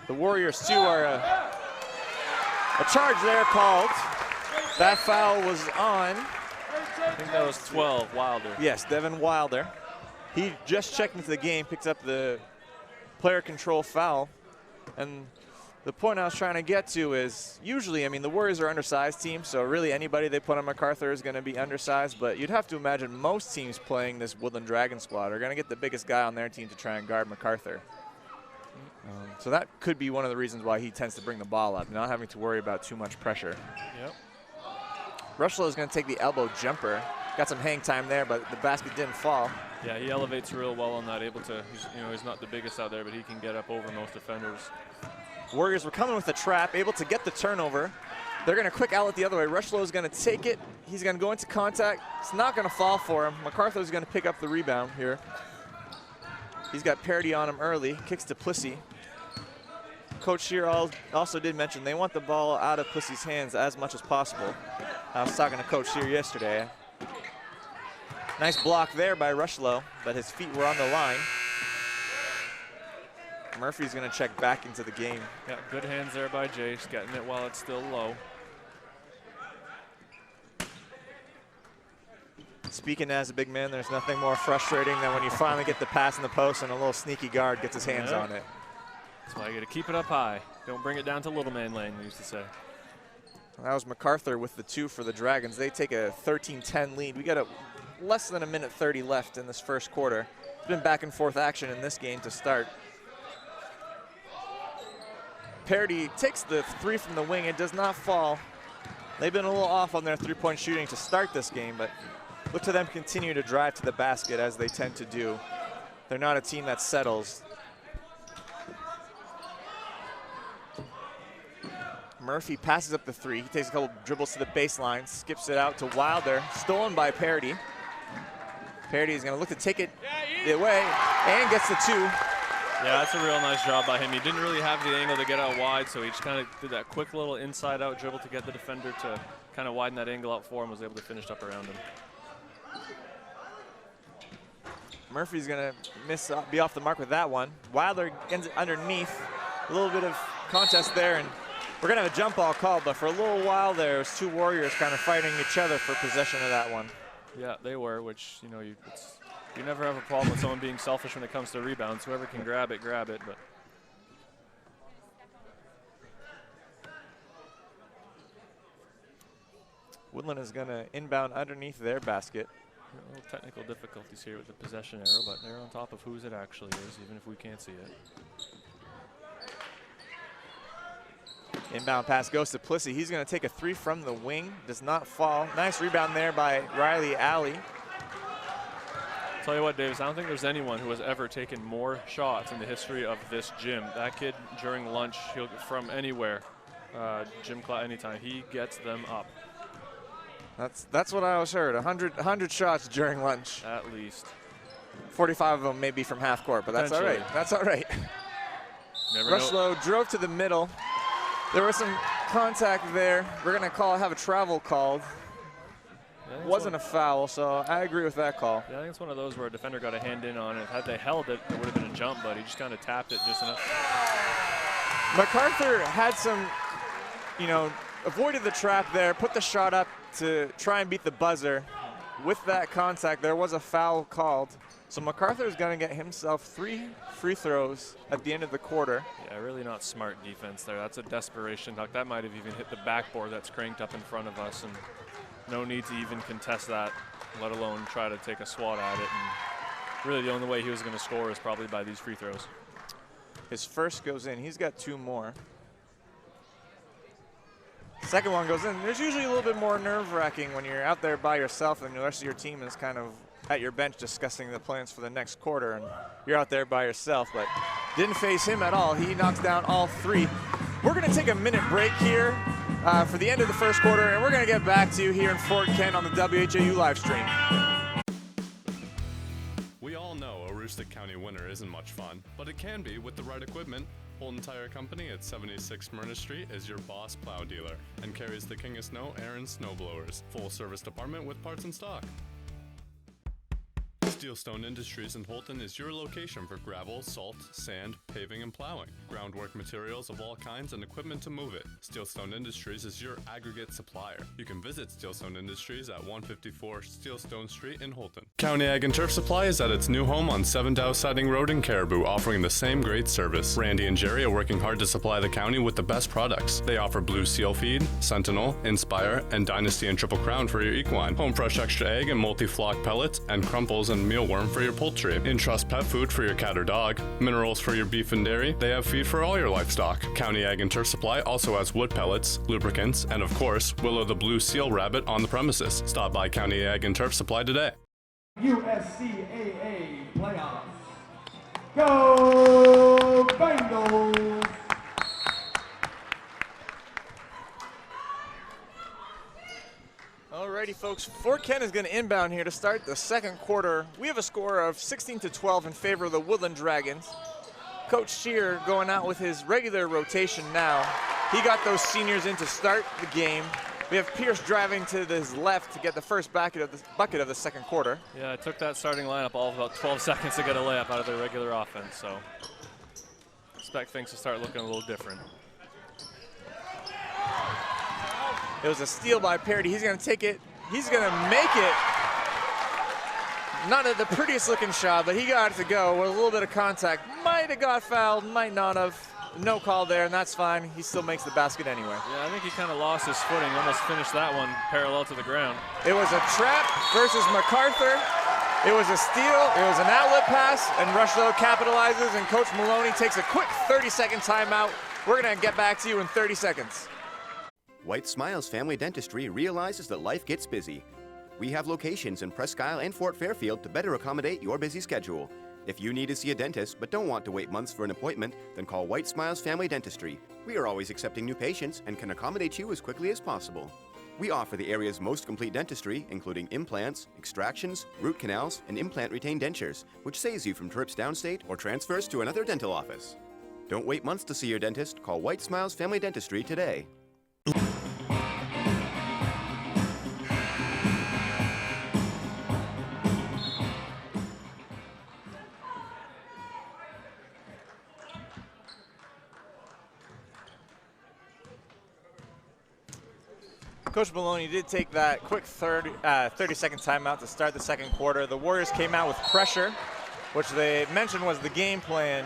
The Warriors, too, are a charge there called. That foul was on. I think that was 12, Wilder. Yes, Devin Wilder. He just checked into the game, picked up the player control foul. And the point I was trying to get to is usually, the Warriors are undersized team, so really anybody they put on MacArthur is going to be undersized. But you'd have to imagine most teams playing this Woodland Dragon squad are going to get the biggest guy on their team to try and guard MacArthur. So that could be one of the reasons why he tends to bring the ball up, not having to worry about too much pressure. Yep. Rushlow is going to take the elbow jumper. Got some hang time there, but the basket didn't fall. Yeah, he elevates real well on that. Able to, he's not the biggest out there, but he can get up over most defenders. Warriors were coming with a trap, able to get the turnover. They're going to quick outlet the other way. Rushlow is going to take it. He's going to go into contact. It's not going to fall for him. MacArthur is going to pick up the rebound here. He's got Parody on him early. Kicks to Plissy. Coach Scheer also did mention they want the ball out of Plissy's hands as much as possible. I was talking to Coach Scheer yesterday. Nice block there by Rushlow, but his feet were on the line. Murphy's going to check back into the game. Yeah, good hands there by Jace, getting it while it's still low. Speaking as a big man, there's nothing more frustrating than when you finally get the pass in the post and a little sneaky guard gets his hands on it. That's why you got to keep it up high. Don't bring it down to little man lane, we used to say. That was MacArthur with the 2 for the Dragons. They take a 13-10 lead. We got less than a minute 30 left in this first quarter. It's been back and forth action in this game to start. Parody takes the 3 from the wing. It does not fall. They've been a little off on their 3-point shooting to start this game, but look to them continue to drive to the basket as they tend to do. They're not a team that settles. Murphy passes up the 3. He takes a couple dribbles to the baseline, skips it out to Wilder, stolen by Parody. Parody is going to look to take it away and gets the 2. Yeah, that's a real nice job by him. He didn't really have the angle to get out wide, so he just kind of did that quick little inside-out dribble to get the defender to kind of widen that angle out for him, was able to finish up around him. Murphy's going to be off the mark with that one. Wilder ends it underneath. A little bit of contest there, and we're going to have a jump ball called, but for a little while there, it was two Warriors kind of fighting each other for possession of that one. Yeah, they were, which, you know, you never have a problem with someone being selfish when it comes to rebounds. Whoever can grab it, but. Woodland is going to inbound underneath their basket. A little technical difficulties here with the possession arrow, but they're on top of whose it actually is, even if we can't see it. Inbound pass goes to Plissy. He's going to take a three from the wing. Does not fall. Nice rebound there by Riley Alley. Tell you what, Davis, I don't think there's anyone who has ever taken more shots in the history of this gym. That kid during lunch, he'll get from anywhere, gym class, anytime, he gets them up. That's what I always heard. 100 shots during lunch. At least. 45 of them maybe from half court, but that's all right. That's all right. Rushlow drove to the middle. There was some contact there. We're going to have a travel called. Yeah, wasn't a foul, so I agree with that call. Yeah, I think it's one of those where a defender got a hand in on it. Had they held it, it would have been a jump, but he just kind of tapped it just enough. MacArthur had some, avoided the trap there, put the shot up to try and beat the buzzer. With that contact, there was a foul called. So MacArthur is going to get himself 3 free throws at the end of the quarter. Yeah, really not smart defense there. That's a desperation dunk. That might have even hit the backboard that's cranked up in front of us, and no need to even contest that, let alone try to take a swat at it. And really the only way he was going to score is probably by these free throws. His first goes in. He's got 2 more. Second one goes in. There's usually a little bit more nerve-wracking when you're out there by yourself and the rest of your team is kind of at your bench discussing the plans for the next quarter, and you're out there by yourself, but didn't face him at all. He knocks down all 3. We're going to take a minute break here for the end of the first quarter, and we're going to get back to you here in Fort Kent on the WHAU live stream. We all know Aroostook County winter isn't much fun, but it can be with the right equipment. Holton Tire Company at 76 Myrna Street is your boss plow dealer and carries the King of Snow Aaron snowblowers. Full service department with parts in stock. Steelstone Industries in Holton is your location for gravel, salt, sand, paving, and plowing. Groundwork materials of all kinds and equipment to move it. Steelstone Industries is your aggregate supplier. You can visit Steelstone Industries at 154 Steelstone Street in Holton. County Ag and Turf Supply is at its new home on 7 Dow Siding Road in Caribou, offering the same great service. Randy and Jerry are working hard to supply the county with the best products. They offer Blue Seal Feed, Sentinel, Inspire, and Dynasty and Triple Crown for your equine, Home Fresh Extra Egg and Multi-Flock Pellets, and Crumples and Mealworm for your poultry, Entrust Pet Food for your cat or dog, Minerals for your beef and dairy. They have feed for all your livestock. County Ag and Turf Supply also has wood pellets, lubricants, and of course, Willow the Blue Seal Rabbit on the premises. Stop by County Ag and Turf Supply today. USCAA playoffs. Go Bengals! Alrighty, folks. Fort Kent is going to inbound here to start the second quarter. We have a score of 16-12 in favor of the Woodland Dragons. Coach Shear going out with his regular rotation now. He got those seniors in to start the game. We have Pierce driving to his left to get the first bucket of the second quarter. Yeah, it took that starting lineup all of about 12 seconds to get a layup out of their regular offense, so expect things to start looking a little different. It was a steal by Parody. He's going to take it. He's going to make it. Not the prettiest looking shot, but he got it to go with a little bit of contact. Might have got fouled, might not have. No call there, and that's fine. He still makes the basket anyway. Yeah, I think he kind of lost his footing, almost finished that one parallel to the ground. It was a trap versus MacArthur. It was a steal. It was an outlet pass, and Rushlow capitalizes, and Coach Maloney takes a quick 30-second timeout. We're going to get back to you in 30 seconds. White Smiles Family Dentistry realizes that life gets busy. We have locations in Presque Isle and Fort Fairfield to better accommodate your busy schedule. If you need to see a dentist but don't want to wait months for an appointment, then call White Smiles Family Dentistry. We are always accepting new patients and can accommodate you as quickly as possible. We offer the area's most complete dentistry, including implants, extractions, root canals, and implant-retained dentures, which saves you from trips downstate or transfers to another dental office. Don't wait months to see your dentist. Call White Smiles Family Dentistry today. Coach Maloney did take that quick 30-second timeout to start the second quarter. The Warriors came out with pressure, which they mentioned was the game plan.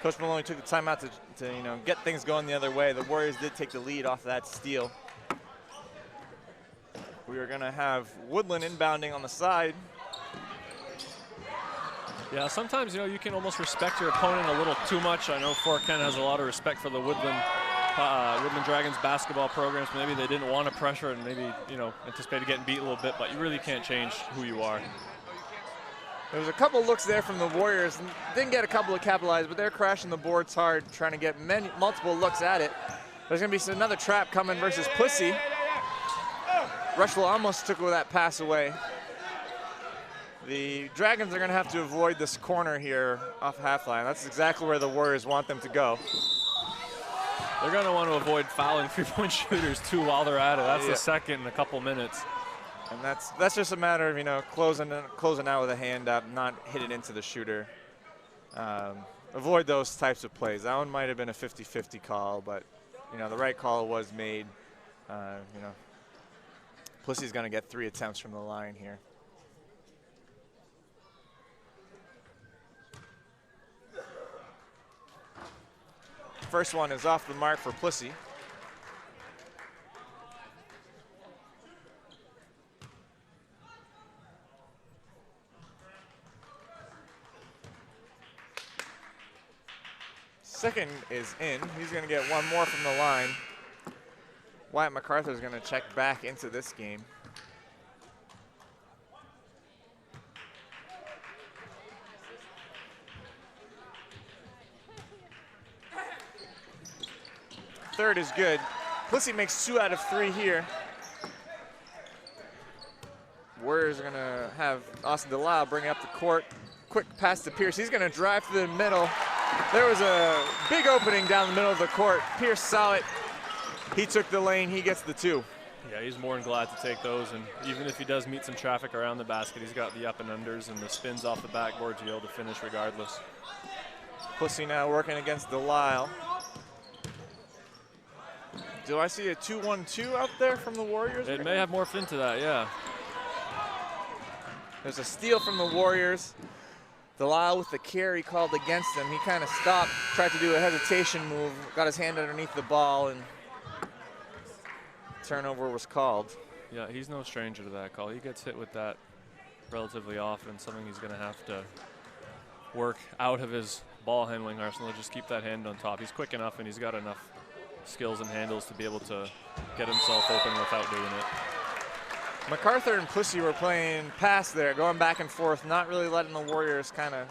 Coach Maloney took the timeout to get things going the other way. The Warriors did take the lead off that steal. We are going to have Woodland inbounding on the side. Yeah, sometimes you can almost respect your opponent a little too much. I know Fort Kent has a lot of respect for the Woodland Dragons basketball programs. Maybe they didn't want to pressure and maybe anticipated getting beat a little bit, but you really can't change who you are. There was a couple looks there from the Warriors. Didn't get a couple of capitalized, but they're crashing the boards hard, trying to get multiple looks at it. There's going to be another trap coming versus Pussy. Rushlow almost took that pass away. The Dragons are going to have to avoid this corner here off half line. That's exactly where the Warriors want them to go. They're going to want to avoid fouling three-point shooters too while they're at it. That's the second in a couple minutes. And that's just a matter of closing out with a hand up, not hit it into the shooter. Avoid those types of plays. That one might have been a 50-50 call, but the right call was made. Pussy's going to get 3 attempts from the line here. First one is off the mark for Plissy. Second is in. He's going to get one more from the line. Wyatt MacArthur is going to check back into this game. Third is good. Plissy makes 2 out of 3 here. Warriors are going to have Austin Delisle bring up the court. Quick pass to Pierce. He's going to drive through the middle. There was a big opening down the middle of the court. Pierce saw it. He took the lane. He gets the 2. Yeah, he's more than glad to take those. And even if he does meet some traffic around the basket, he's got the up and unders and the spins off the backboard to be able to finish regardless. Plissy now working against Delisle. Do I see a 2-1-2 out there from the Warriors? It may have morphed into that, yeah. There's a steal from the Warriors. Delisle with the carry called against him. He kind of stopped, tried to do a hesitation move, got his hand underneath the ball, and turnover was called. Yeah, he's no stranger to that call. He gets hit with that relatively often, something he's going to have to work out of his ball handling arsenal. Just keep that hand on top. He's quick enough, and he's got enough skills and handles to be able to get himself open without doing it. MacArthur and Plissy were playing pass there, going back and forth, not really letting the Warriors kind of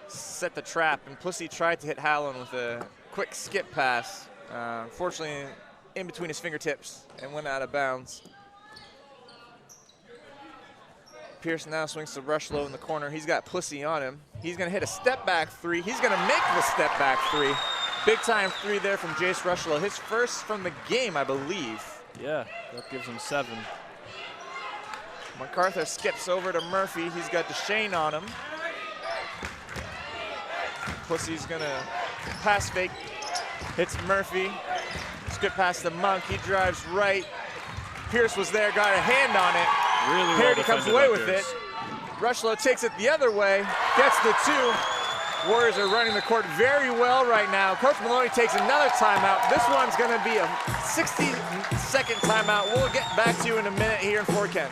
set the trap. And Plissy tried to hit Howland with a quick skip pass. Unfortunately, in between his fingertips and went out of bounds. Pierce now swings to Rushlow in the corner. He's got Plissy on him. He's going to hit a step-back 3. He's going to make the step-back 3. Big-time 3 there from Jace Rushlow. His first from the game, I believe. Yeah, that gives him 7. MacArthur skips over to Murphy. He's got DeShane on him. Pussy's going to pass fake. Hits Murphy. Skip past the Monk. He drives right. Pierce was there, got a hand on it. Really well Harity comes away with it. Rushlow takes it the other way, gets the 2. Warriors are running the court very well right now. Coach Maloney takes another timeout. This one's going to be a 60-second timeout. We'll get back to you in a minute here in Fort Kent.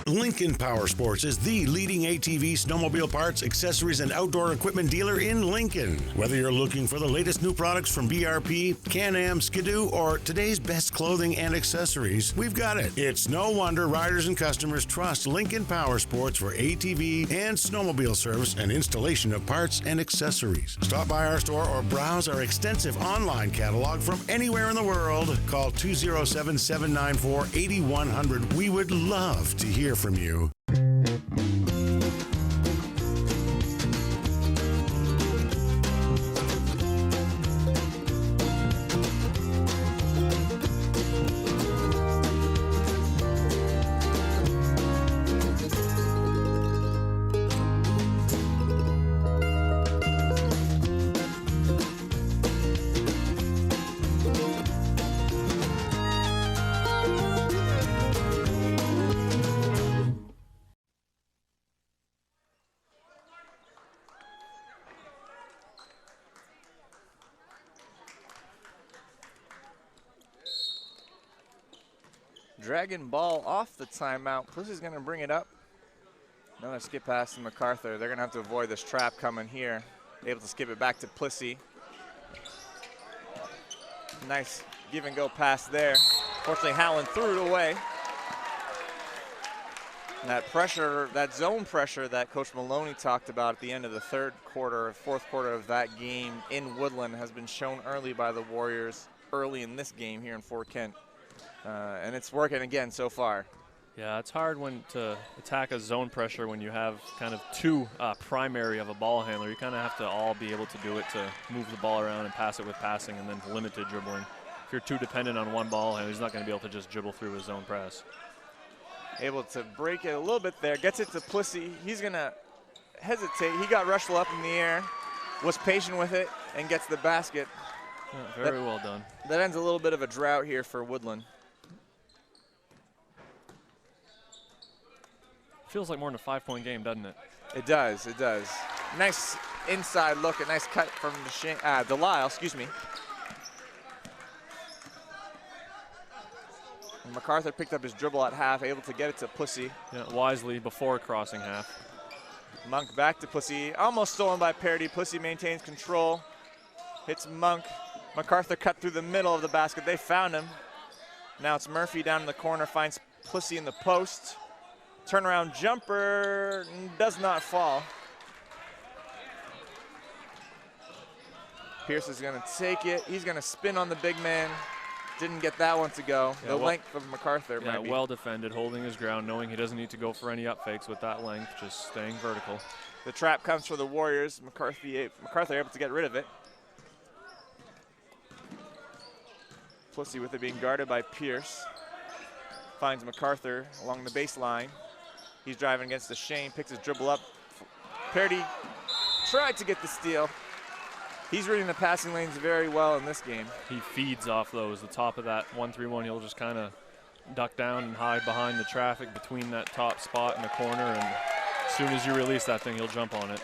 Lincoln Power Sports is the leading ATV, snowmobile parts, accessories, and outdoor equipment dealer in Lincoln. Whether you're looking for the latest new products from BRP, Can-Am, Skidoo, or today's best clothing and accessories, we've got it. It's no wonder riders and customers trust Lincoln Power Sports for ATV and snowmobile service and installation of parts and accessories. Stop by our store or browse our extensive online catalog from anywhere in the world. Call 207-794-8100. We would love to hear from you. Dragon ball off the timeout. Plissy's going to bring it up. Another skip pass to MacArthur. They're going to have to avoid this trap coming here. Able to skip it back to Plissy. Nice give and go pass there. Fortunately, Howland threw it away. And that pressure, that zone pressure that Coach Maloney talked about at the end of the fourth quarter of that game in Woodland has been shown early by the Warriors early in this game here in Fort Kent. And it's working again so far. Yeah, it's hard to attack a zone pressure when you have kind of two primary of a ball handler. You kind of have to all be able to do it to move the ball around and pass it with passing and then limited dribbling. If you're too dependent on one ball handler, he's not going to be able to just dribble through his zone press. Able to break it a little bit there. Gets it to Plissy. He's going to hesitate. He got Rushel up in the air, was patient with it, and gets the basket. Yeah, very well done. That ends a little bit of a drought here for Woodland. Feels like more than a 5-point game, doesn't it? It does, it does. Nice inside look, a nice cut from Delisle, excuse me. And MacArthur picked up his dribble at half, able to get it to Plissy. Yeah, wisely before crossing half. Monk back to Plissy, almost stolen by Parody. Plissy maintains control, hits Monk. MacArthur cut through the middle of the basket. They found him. Now it's Murphy down in the corner, finds Plissy in the post. Turnaround jumper does not fall. Pierce is going to take it. He's going to spin on the big man. Didn't get that one to go. Yeah, the length of MacArthur. Yeah, well defended, holding his ground, knowing he doesn't need to go for any up fakes with that length, just staying vertical. The trap comes for the Warriors. MacArthur able to get rid of it. Plissy with it being guarded by Pierce. Finds MacArthur along the baseline. He's driving against the Shane, picks his dribble up. Parody tried to get the steal. He's reading the passing lanes very well in this game. He feeds off those. The top of that 1-3-1, he'll just kind of duck down and hide behind the traffic between that top spot in the corner, and as soon as you release that thing, he'll jump on it.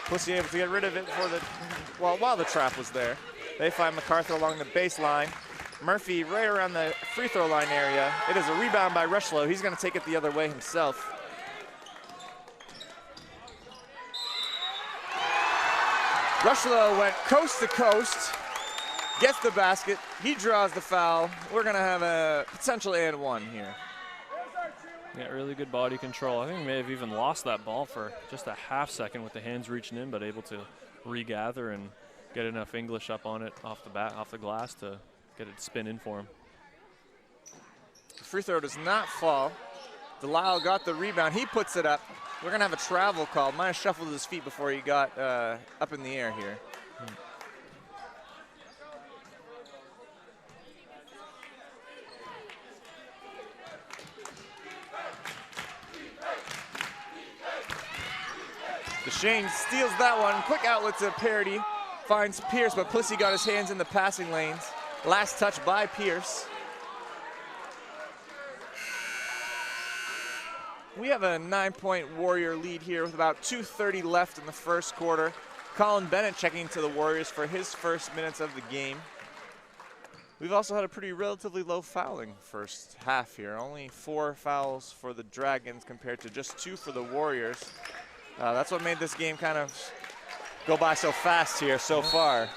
Plissy able to get rid of it while the trap was there. They find MacArthur along the baseline. Murphy right around the free throw line area. It is a rebound by Rushlow. He's going to take it the other way himself. Rushlow went coast to coast, gets the basket. He draws the foul. We're going to have a potential and one here. Yeah, really good body control. I think he may have even lost that ball for just a half second with the hands reaching in, but able to regather and get enough English up on it off the glass to get it to spin in for him. The free throw does not fall. Delisle got the rebound. He puts it up. We're going to have a travel call. Might have shuffled his feet before he got up in the air here. DeShane steals that one. Quick outlet to Parody. Finds Pierce, but Plissy got his hands in the passing lanes. Last touch by Pierce. We have a 9-point Warrior lead here with about 2:30 left in the first quarter. Colin Bennett checking into the Warriors for his first minutes of the game. We've also had a pretty relatively low fouling first half here. Only 4 fouls for the Dragons compared to just 2 for the Warriors. That's what made this game kind of go by so fast here so far.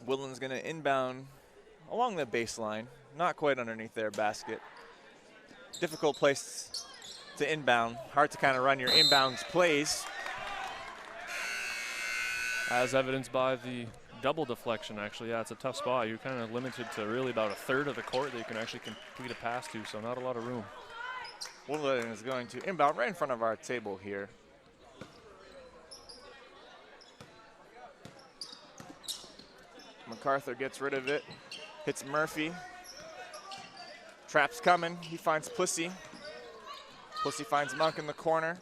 Woodland's going to inbound along the baseline, not quite underneath their basket. Difficult place to inbound. Hard to kind of run your inbounds plays. As evidenced by the double deflection, actually. Yeah, it's a tough spot. You're kind of limited to really about a third of the court that you can actually complete a pass to, so not a lot of room. Woodland is going to inbound right in front of our table here. MacArthur gets rid of it, hits Murphy. Trap's coming, he finds Plissy. Plissy finds Monk in the corner.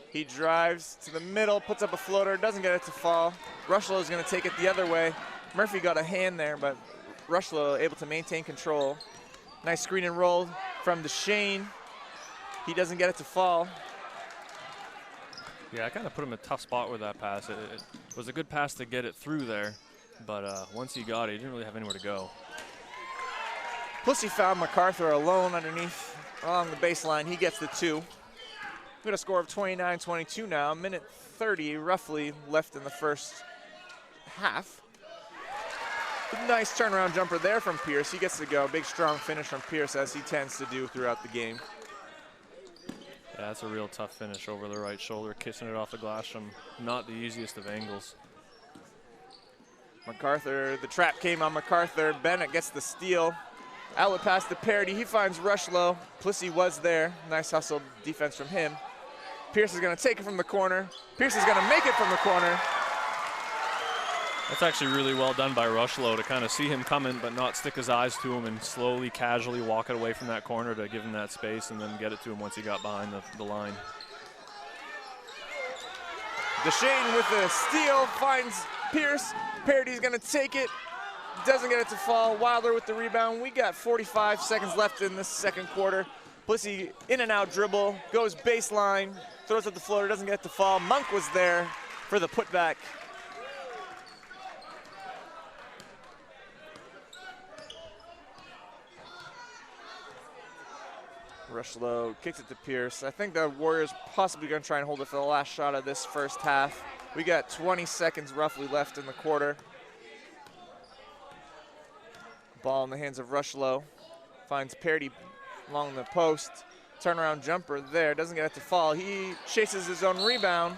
He drives to the middle, puts up a floater, doesn't get it to fall. Rushlow is going to take it the other way. Murphy got a hand there, but Rushlow able to maintain control. Nice screen and roll from DeShane. He doesn't get it to fall. Yeah, I kind of put him in a tough spot with that pass. It was a good pass to get it through there, but once he got it, he didn't really have anywhere to go. Plissy found MacArthur alone underneath along the baseline. He gets the 2. We got a score of 29-22 now. Minute 30 roughly left in the first half. Nice turnaround jumper there from Pierce. He gets to go. Big strong finish from Pierce, as he tends to do throughout the game. Yeah, that's a real tough finish over the right shoulder, kissing it off the glass from not the easiest of angles. MacArthur, the trap came on MacArthur. Bennett gets the steal. Outlet pass to Parody. He finds Rushlow. Plissy was there. Nice hustle defense from him. Pierce is going to take it from the corner. Pierce is going to make it from the corner. That's actually really well done by Rushlow to kind of see him coming but not stick his eyes to him and slowly, casually walk it away from that corner to give him that space and then get it to him once he got behind the line. DeShane with the steal finds Pierce. Parody's going to take it. Doesn't get it to fall. Wilder with the rebound. We got 45 seconds left in this second quarter. Plissy in and out dribble, goes baseline, throws up the floater, doesn't get it to fall. Monk was there for the putback. Rushlow kicks it to Pierce. I think the Warriors possibly going to try and hold it for the last shot of this first half. We got 20 seconds roughly left in the quarter. Ball in the hands of Rushlow. Finds Parody along the post. Turnaround jumper there. Doesn't get it to fall. He chases his own rebound.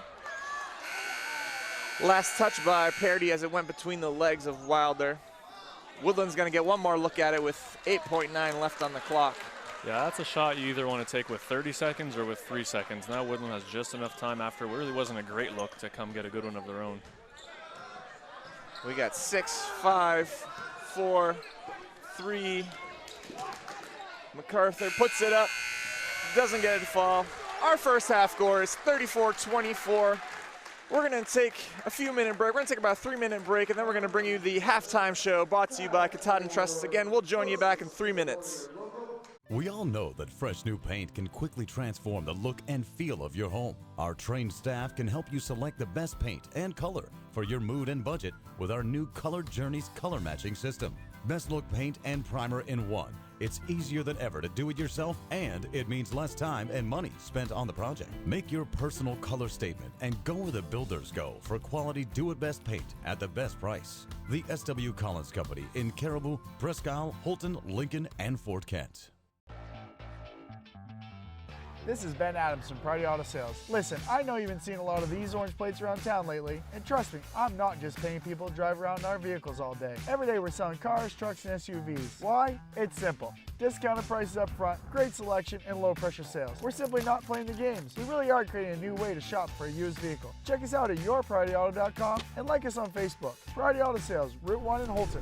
Last touch by Parody as it went between the legs of Wilder. Woodland's going to get one more look at it with 8.9 left on the clock. Yeah, that's a shot you either want to take with 30 seconds or with 3 seconds. Now Woodland has just enough time after it really wasn't a great look to come get a good one of their own. We got 6, 5, 4, 3. MacArthur puts it up, doesn't get it to fall. Our first half score is 34-24. We're going to take a few-minute break. We're going to take about a 3-minute break, and then we're going to bring you the halftime show brought to you by Katahdin Trust. Again, we'll join you back in 3 minutes. We all know that fresh new paint can quickly transform the look and feel of your home. Our trained staff can help you select the best paint and color for your mood and budget with our new Color Journeys color matching system. Best look paint and primer in one. It's easier than ever to do it yourself, and it means less time and money spent on the project. Make your personal color statement and go where the builders go for quality do-it-best paint at the best price. The S.W. Collins Company in Caribou, Presque Isle, Holton, Lincoln, and Fort Kent. This is Ben Adams from Priority Auto Sales. Listen, I know you've been seeing a lot of these orange plates around town lately, and trust me, I'm not just paying people to drive around in our vehicles all day. Every day we're selling cars, trucks, and SUVs. Why? It's simple. Discounted prices up front, great selection, and low pressure sales. We're simply not playing the games. We really are creating a new way to shop for a used vehicle. Check us out at yourpriorityauto.com and like us on Facebook. Priority Auto Sales, Route 1 in Holton.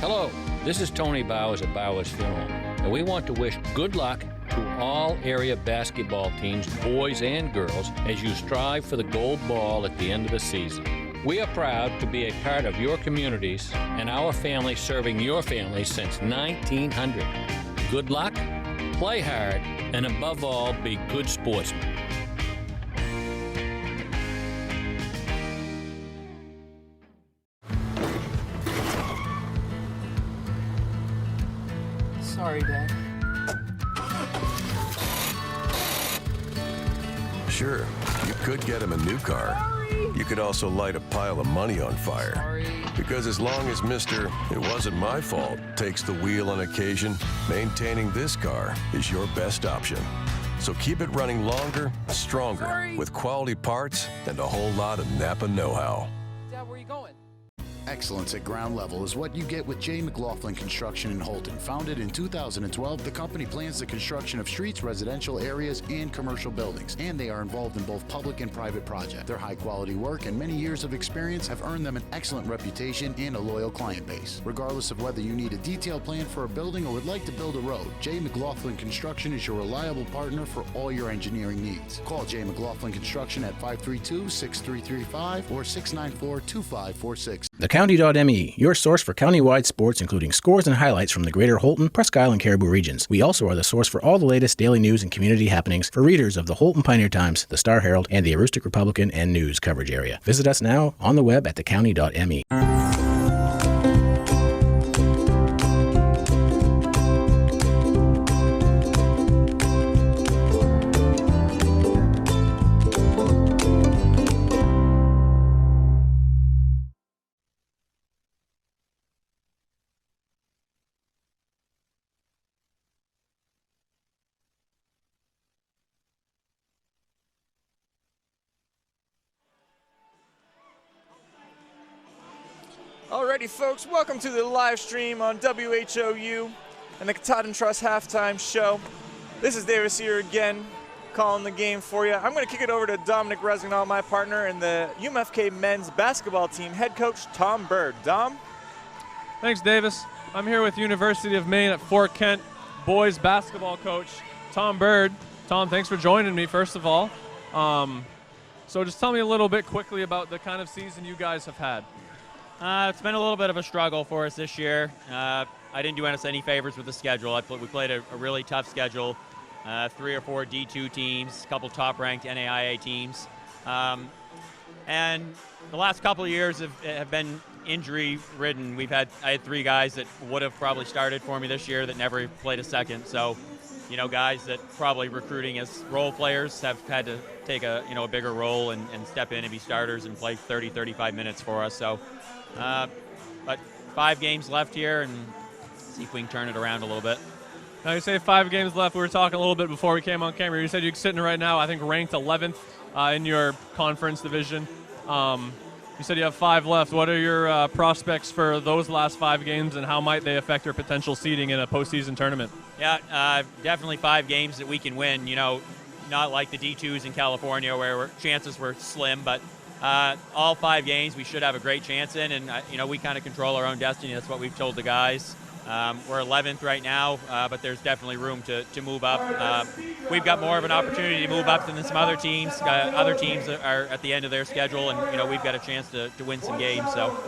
Hello, this is Tony Bowers at Bowers Funeral, and we want to wish good luck to all area basketball teams, boys and girls, as you strive for the gold ball at the end of the season. We are proud to be a part of your communities and our family serving your family since 1900. Good luck, play hard, and above all, be good sportsmen. Sorry, Dad. Sure, you could get him a new car. You could also light a pile of money on fire. Because as long as Mr. It wasn't my fault takes the wheel on occasion, maintaining this car is your best option. So keep it running longer, stronger, with quality parts and a whole lot of Napa know-how. Dad, where are you going? Excellence at ground level is what you get with J. McLaughlin Construction in Holton. Founded in 2012, the company plans the construction of streets, residential areas, and commercial buildings, and they are involved in both public and private projects. Their high-quality work and many years of experience have earned them an excellent reputation and a loyal client base. Regardless of whether you need a detailed plan for a building or would like to build a road, J. McLaughlin Construction is your reliable partner for all your engineering needs. Call J. McLaughlin Construction at 532-6335 or 694-2546. TheCounty.me, your source for countywide sports, including scores and highlights from the greater Holton, Presque Isle, and Caribou regions. We also are the source for all the latest daily news and community happenings for readers of the Holton Pioneer Times, the Star Herald, and the Aroostook Republican and News coverage area. Visit us now on the web at thecounty.me. Alrighty, folks, welcome to the live stream on WHOU and the Katahdin Trust halftime show. This is Davis here again, calling the game for you. I'm going to kick it over to Dominic Resignol, my partner, and the UMFK men's basketball team head coach Tom Bird. Dom? Thanks, Davis. I'm here with University of Maine at Fort Kent boys basketball coach Tom Bird. Tom, thanks for joining me, first of all. So just tell me a little bit quickly about the kind of season you guys have had. It's been a little bit of a struggle for us this year. I didn't do us any favors with the schedule. We played a really tough schedule, 3 or 4 D2 teams, a couple top-ranked NAIA teams. And the last couple of years have been injury-ridden. I had 3 guys that would have probably started for me this year that never played a second. So, guys that probably recruiting as role players have had to take a bigger role and step in and be starters and play 30, 35 minutes for us. So. But 5 games left here, and see if we can turn it around a little bit. Now you say 5 games left. We were talking a little bit before we came on camera. You said you're sitting right now, I think, ranked 11th in your conference division. You said you have 5 left. What are your prospects for those last 5 games, and how might they affect your potential seeding in a postseason tournament? Yeah, definitely 5 games that we can win. Not like the D2s in California where chances were slim, but all 5 games we should have a great chance in, and we kind of control our own destiny. That's what we've told the guys. We're 11th right now, but there's definitely room to move up. We've got more of an opportunity to move up than some other teams. Other teams are at the end of their schedule, and we've got a chance to win some games. So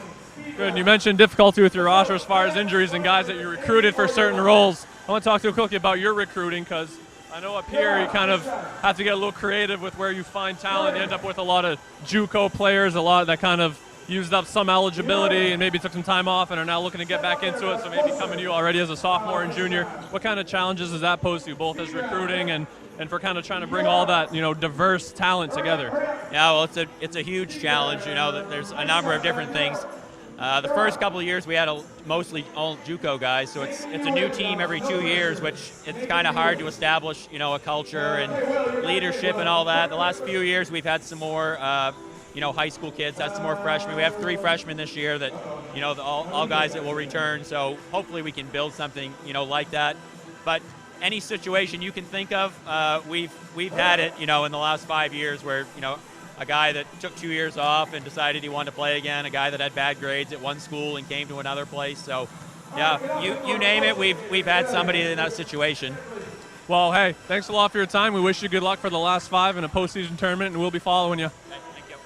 good. And you mentioned difficulty with your roster as far as injuries and guys that you recruited for certain roles. I want to talk to you quickly about your recruiting, because I know up here you kind of have to get a little creative with where you find talent. You end up with a lot of JUCO players, a lot that kind of used up some eligibility and maybe took some time off and are now looking to get back into it, so maybe coming to you already as a sophomore and junior. What kind of challenges does that pose to you, both as recruiting and for kind of trying to bring all that, diverse talent together? Yeah, well, it's a huge challenge. There's a number of different things. The first couple of years we had mostly all JUCO guys, so it's a new team every 2 years, which it's kind of hard to establish, a culture and leadership and all that. The last few years we've had some more, high school kids, had some more freshmen. We have 3 freshmen this year that, all guys that will return. So hopefully we can build something, like that. But any situation you can think of, we've had it, in the last 5 years where, a guy that took 2 years off and decided he wanted to play again, a guy that had bad grades at one school and came to another place. So, yeah, you name it, we've had somebody in that situation. Well, hey, thanks a lot for your time. We wish you good luck for the last 5 in a postseason tournament, and we'll be following you. Thank you.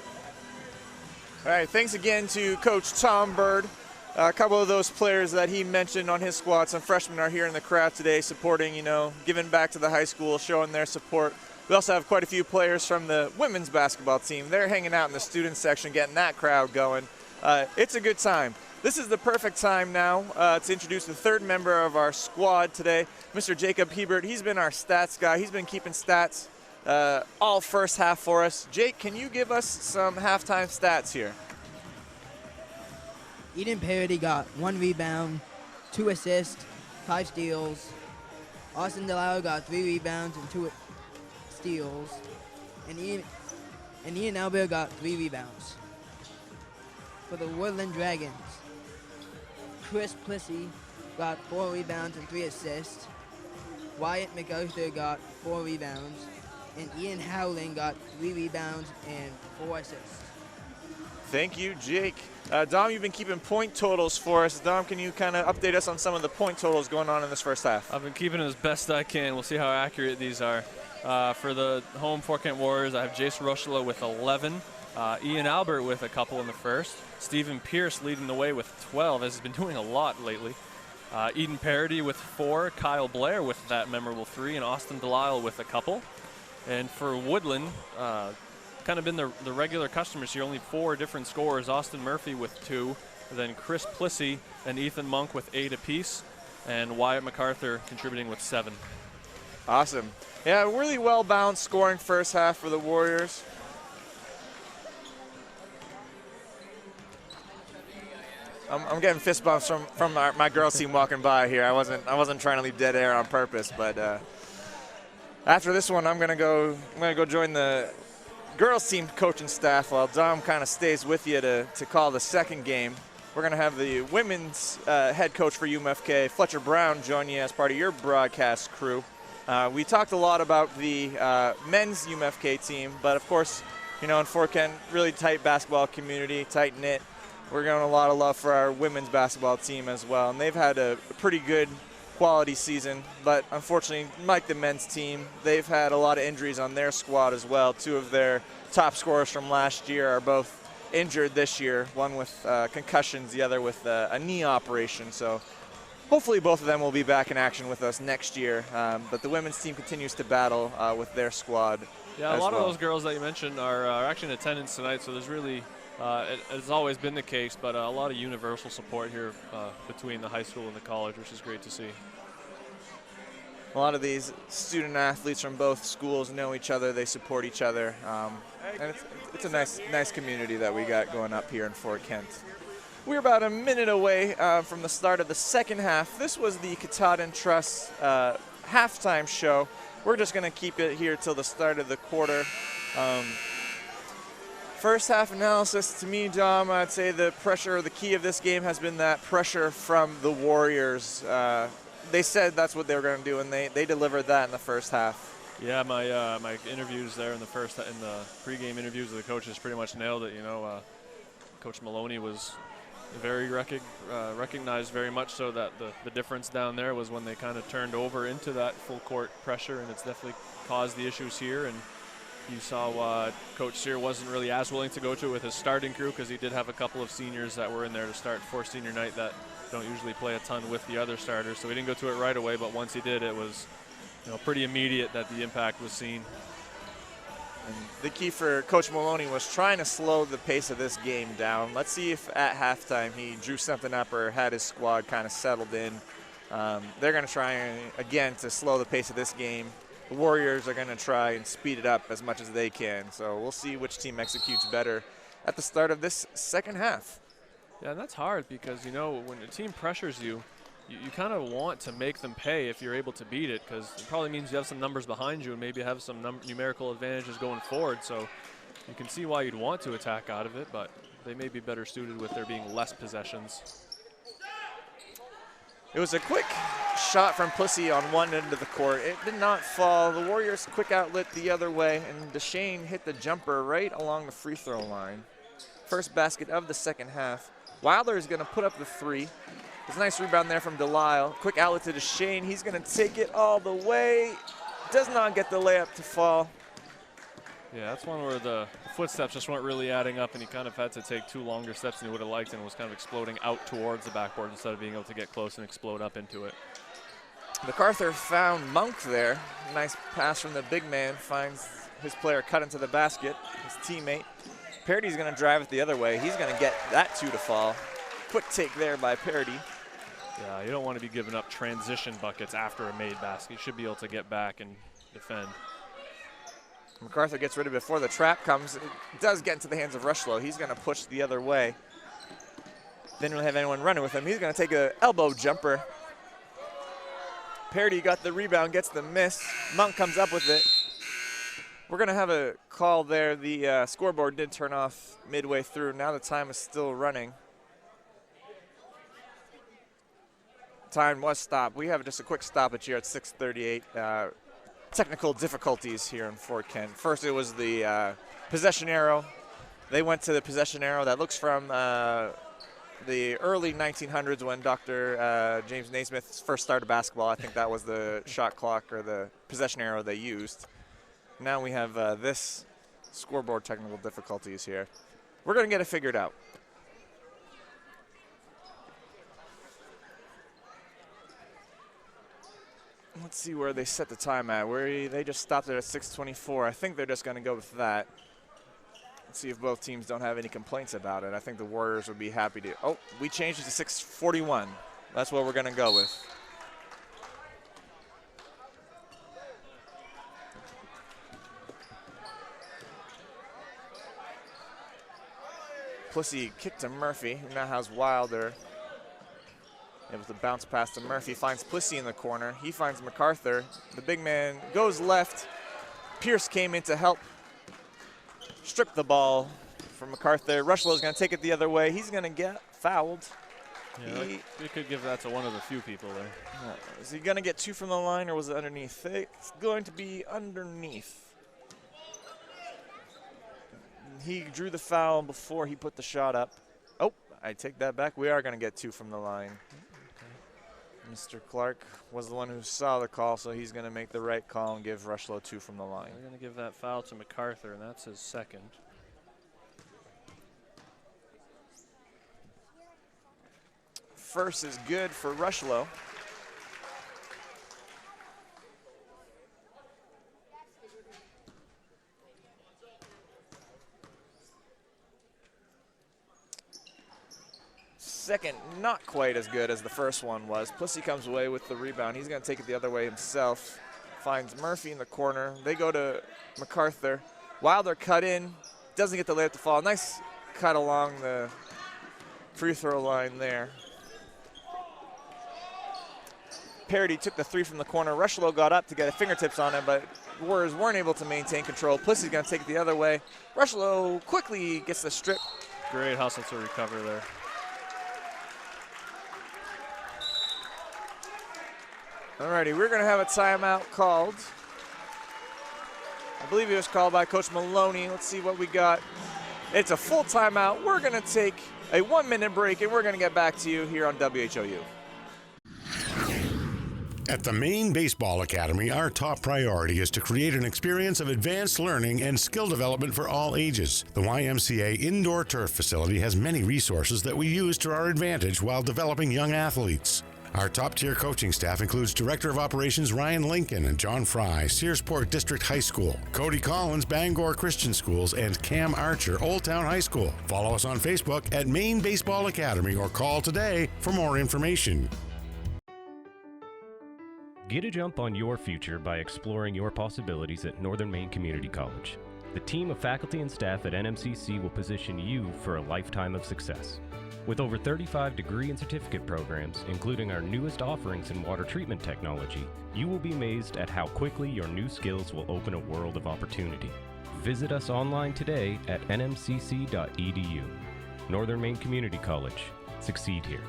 All right, thanks again to Coach Tom Bird. A couple of those players that he mentioned on his squad, some freshmen are here in the crowd today supporting, giving back to the high school, showing their support. We also have quite a few players from the women's basketball team. They're hanging out in the student section, getting that crowd going. It's a good time. This is the perfect time now to introduce the third member of our squad today, Mr. Jacob Hebert. He's been our stats guy. He's been keeping stats all first half for us. Jake, can you give us some halftime stats here? Eden Parody got 1 rebound, 2 assists, 5 steals. Austin Delisle got 3 rebounds and 2 steals. And Ian Albert got 3 rebounds. For the Woodland Dragons, Chris Plissy got 4 rebounds and 3 assists. Wyatt MacArthur got 4 rebounds. And Ian Howling got 3 rebounds and 4 assists. Thank you, Jake. Dom, you've been keeping point totals for us. Dom, can you kind of update us on some of the point totals going on in this first half? I've been keeping it as best I can. We'll see how accurate these are. For the home Fort Kent Warriors, I have Jace Rushlow with 11. Ian Albert with a couple in the first. Stephen Pierce leading the way with 12, as he's been doing a lot lately. Eden Parody with 4. Kyle Blair with that memorable 3. And Austin Delisle with a couple. And for Woodland, kind of been the regular customers here, only 4 different scorers. Austin Murphy with 2, then Chris Plissy and Ethan Monk with 8 apiece, and Wyatt MacArthur contributing with 7. Awesome. Yeah, really well-balanced scoring first half for the Warriors. I'm getting fist bumps from my girls team walking by here. I wasn't trying to leave dead air on purpose, but after this one, I'm gonna go join the girls team coaching staff while Dom kind of stays with you to call the second game. We're gonna have the women's head coach for UMFK, Fletcher Brown, join you as part of your broadcast crew. We talked a lot about the men's UMFK team, but of course, in Fort Kent, really tight basketball community, tight knit. We're getting a lot of love for our women's basketball team as well, and they've had a pretty good quality season, but unfortunately, like the men's team, they've had a lot of injuries on their squad as well. 2 of their top scorers from last year are both injured this year, one with concussions, the other with a knee operation. So hopefully both of them will be back in action with us next year, but the women's team continues to battle with their squad. Yeah, a lot of those girls that you mentioned are actually in attendance tonight, so there's really it has always been the case, but a lot of universal support here between the high school and the college, which is great to see. A lot of these student athletes from both schools know each other, they support each other, and it's a nice community that we got going up here in Fort Kent. We're about a minute away from the start of the second half. This was the Katahdin Trust halftime show. We're just going to keep it here till the start of the quarter. First half analysis, to me, Dom, I'd say the pressure, or the key of this game has been that pressure from the Warriors. They said that's what they were going to do, and they delivered that in the first half. Yeah, my interviews there in the pregame interviews with the coaches pretty much nailed it. Coach Maloney was very recognized very much so that the difference down there was when they kind of turned over into that full court pressure, and it's definitely caused the issues here. And you saw Coach Sear wasn't really as willing to go to it with his starting crew, because he did have a couple of seniors that were in there to start for senior night that don't usually play a ton with the other starters. So he didn't go to it right away, but once he did, it was pretty immediate that the impact was seen. And the key for Coach Maloney was trying to slow the pace of this game down. Let's see if at halftime he drew something up or had his squad kind of settled in. They're going to try again to slow the pace of this game. The Warriors are going to try and speed it up as much as they can. So we'll see which team executes better at the start of this second half. Yeah, and that's hard because, when a team pressures you, you kind of want to make them pay if you're able to beat it, because it probably means you have some numbers behind you and maybe have some numerical advantages going forward. So you can see why you'd want to attack out of it, but they may be better suited with there being less possessions. It was a quick shot from Plissy on one end of the court. It did not fall. The Warriors quick outlet the other way, and Deshane hit the jumper right along the free throw line. First basket of the second half. Wilder is going to put up the 3. There's a nice rebound there from Delisle. Quick outlet to Deshane. He's going to take it all the way. Does not get the layup to fall. Yeah, that's one where the footsteps just weren't really adding up, and he kind of had to take 2 longer steps than he would have liked, and was kind of exploding out towards the backboard instead of being able to get close and explode up into it. MacArthur found Monk there. Nice pass from the big man, finds his player cut into the basket, his teammate. Parady's going to drive it the other way. He's going to get that 2 to fall. Quick take there by Parady. Yeah, you don't want to be giving up transition buckets after a made basket. You should be able to get back and defend. MacArthur gets rid of it before the trap comes. It does get into the hands of Rushlow. He's going to push the other way. Didn't really have anyone running with him. He's going to take an elbow jumper. Parady got the rebound, gets the miss. Monk comes up with it. We're going to have a call there. The scoreboard did turn off midway through. Now the time is still running. Time was stopped. We have just a quick stoppage here at 6:38. Technical difficulties here in Fort Kent. First, it was the possession arrow. They went to the possession arrow that looks from the early 1900s when Dr. James Naismith first started basketball. I think that was the shot clock or the possession arrow they used. Now we have this scoreboard technical difficulties here. We're going to get it figured out. Let's see where they set the time at. They just stopped it at 6:24. I think they're just going to go with that. Let's see if both teams don't have any complaints about it. I think the Warriors would be happy to. Oh, we changed it to 6:41. That's what we're going to go with. Plissy kicked to Murphy, who now has Wilder. Able to bounce past to Murphy, finds Plissy in the corner. He finds MacArthur. The big man goes left. Pierce came in to help strip the ball from MacArthur. Rushlow's going to take it the other way. He's going to get fouled. Yeah, we could give that to one of the few people there. Is he going to get 2 from the line, or was it underneath? It's going to be underneath. He drew the foul before he put the shot up. Oh, I take that back. We are going to get 2 from the line. Mr. Clark was the one who saw the call, so he's going to make the right call and give Rushlow 2 from the line. We're going to give that foul to MacArthur, and that's his second. First is good for Rushlow. Second, not quite as good as the first one was. Plissy comes away with the rebound. He's going to take it the other way himself. Finds Murphy in the corner. They go to MacArthur. Wilder cut in. Doesn't get the layup to fall. Nice cut along the free throw line there. Parady took the 3 from the corner. Rushlow got up to get fingertips on it, but Warriors weren't able to maintain control. Plissy's going to take it the other way. Rushlow quickly gets the strip. Great hustle to recover there. Alrighty, we're going to have a timeout called. I believe it was called by Coach Maloney. Let's see what we got. It's a full timeout. We're going to take a 1-minute break, and we're going to get back to you here on WHOU. At the Maine Baseball Academy, our top priority is to create an experience of advanced learning and skill development for all ages. The YMCA indoor turf facility has many resources that we use to our advantage while developing young athletes. Our top-tier coaching staff includes Director of Operations Ryan Lincoln and John Fry, Searsport District High School, Cody Collins, Bangor Christian Schools, and Cam Archer, Old Town High School. Follow us on Facebook at Maine Baseball Academy or call today for more information. Get a jump on your future by exploring your possibilities at Northern Maine Community College. The team of faculty and staff at NMCC will position you for a lifetime of success. With over 35 degree and certificate programs, including our newest offerings in water treatment technology, you will be amazed at how quickly your new skills will open a world of opportunity. Visit us online today at nmcc.edu. Northern Maine Community College. Succeed here.